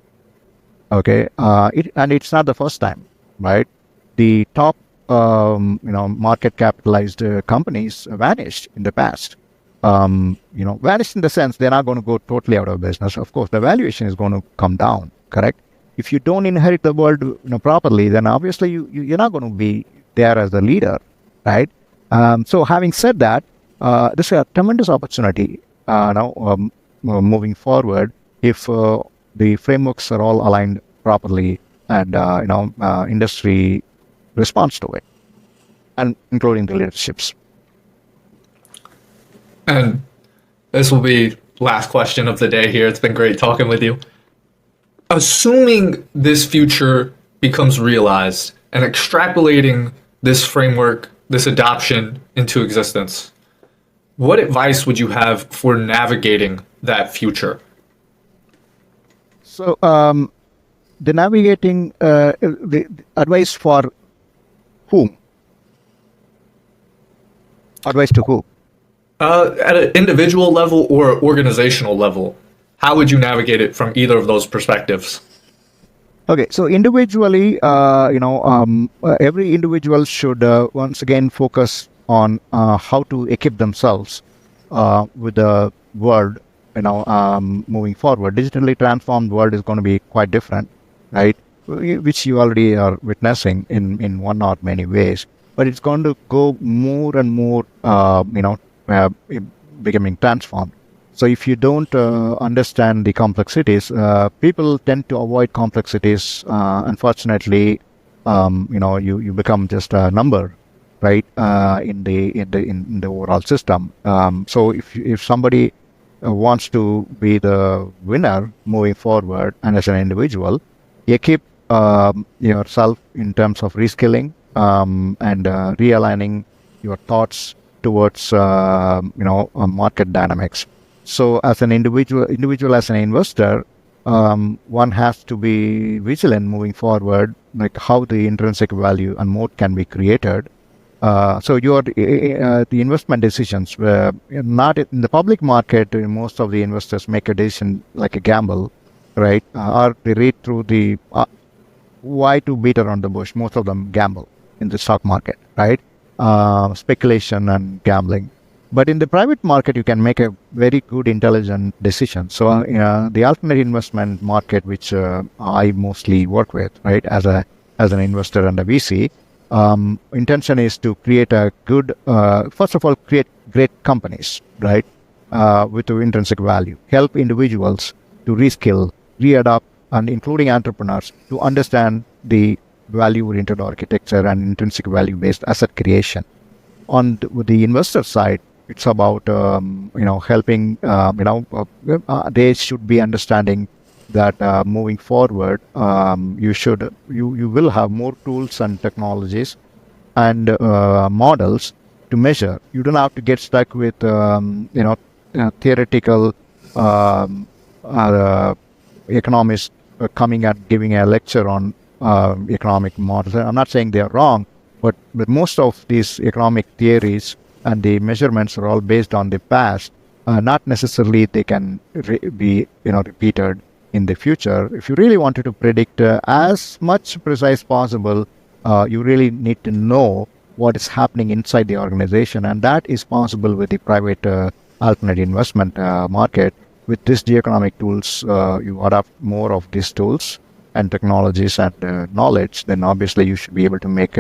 Okay, and it's not the first time, right? The top market capitalized companies vanished in the past. Vanished in the sense they're not going to go totally out of business. Of course, the valuation is going to come down, correct? If you don't inherit the world properly, then obviously you're not going to be there as the leader, right? So having said that, this is a tremendous opportunity moving forward if the frameworks are all aligned properly and industry responds to it, and including the leaderships. And this will be last question of the day here. It's been great talking with you. Assuming this future becomes realized and extrapolating this framework, this adoption into existence, what advice would you have for navigating that future? So, the navigating, the advice for whom? Advice to who? At an individual level or organizational level, how would you navigate it from either of those perspectives? Okay, so individually, every individual should once again focus on how to equip themselves with the world. Moving forward, digitally transformed world is going to be quite different, right? Which you already are witnessing in one or many ways. But it's going to go more and more, becoming transformed. So if you don't understand the complexities, people tend to avoid complexities. Unfortunately, you become just a number, right? In the overall system. So if somebody wants to be the winner moving forward, and as an individual, you keep yourself in terms of reskilling and realigning your thoughts towards market dynamics. So as an individual as an investor, one has to be vigilant moving forward, like how the intrinsic value and moat can be created. So the investment decisions were not in the public market. Most of the investors make a decision like a gamble, right? Or they read through the why to beat around the bush. Most of them gamble in the stock market, right? Speculation and gambling. But in the private market, you can make a very good, intelligent decision. So the alternate investment market, which I mostly work with, right, as an investor and a VC, Intention is to create a good, first of all, create great companies, right, with the intrinsic value. Help individuals to reskill, readapt, and including entrepreneurs to understand the value-oriented architecture and intrinsic value-based asset creation. With the investor side, it's about helping. They should be understanding that moving forward, you will have more tools and technologies and models to measure. You don't have to get stuck with theoretical economists coming and giving a lecture on economic models. I'm not saying they are wrong, but most of these economic theories and the measurements are all based on the past. Not necessarily they can be repeated in the future. If you really wanted to predict as much precise possible, you really need to know what is happening inside the organization, and that is possible with the private alternate investment market. With these GeoEconomic tools, you adopt more of these tools and technologies and knowledge, then obviously you should be able to make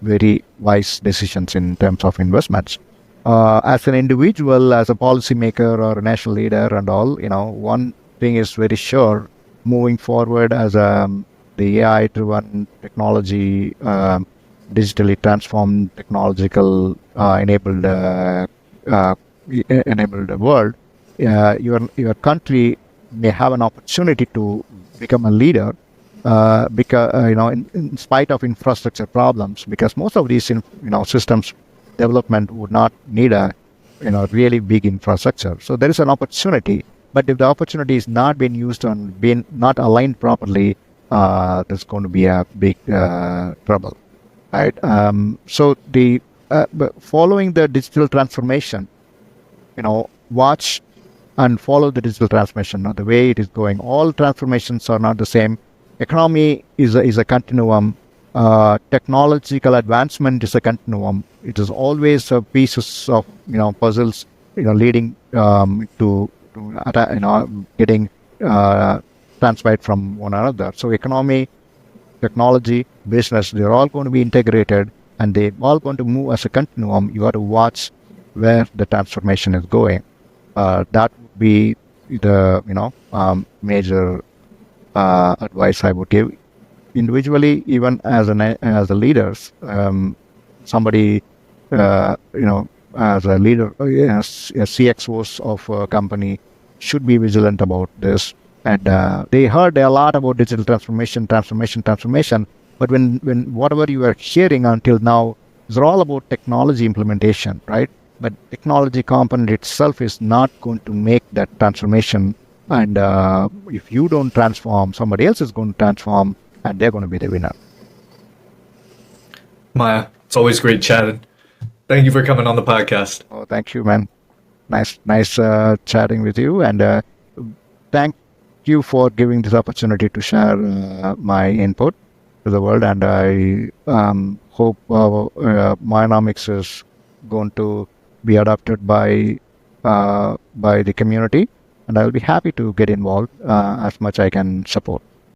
very wise decisions in terms of investments. As an individual, as a policymaker or a national leader and all, one thing is very sure: moving forward as the AI-driven technology, digitally transformed, technological enabled world, your country may have an opportunity to become a leader, because in spite of infrastructure problems, because most of these systems development would not need a really big infrastructure. So there is an opportunity, but if the opportunity is not being used and being not aligned properly, there's going to be a big trouble, right? So the following the digital transformation, watch and follow the digital transformation. The way it is going, all transformations are not the same. Economy is a continuum. Technological advancement is a continuum. It is always pieces of puzzles leading to getting transferred from one another. So economy, technology, business, they're all going to be integrated, and they're all going to move as a continuum. You have to watch where the transformation is going. That would be the major advice I would give. Individually, even as a leaders, somebody as a leader, CXOs of a company should be vigilant about this. And they heard a lot about digital transformation. But when whatever you are hearing until now is all about technology implementation, right? But technology component itself is not going to make that transformation. And if you don't transform, somebody else is going to transform, and they're going to be the winner. Maya, it's always great chatting. Thank you for coming on the podcast. Oh, thank you, man. Nice chatting with you, and thank you for giving this opportunity to share my input to the world. And I hope mayaNomics is going to be adopted by the community, and I'll be happy to get involved as much I can support.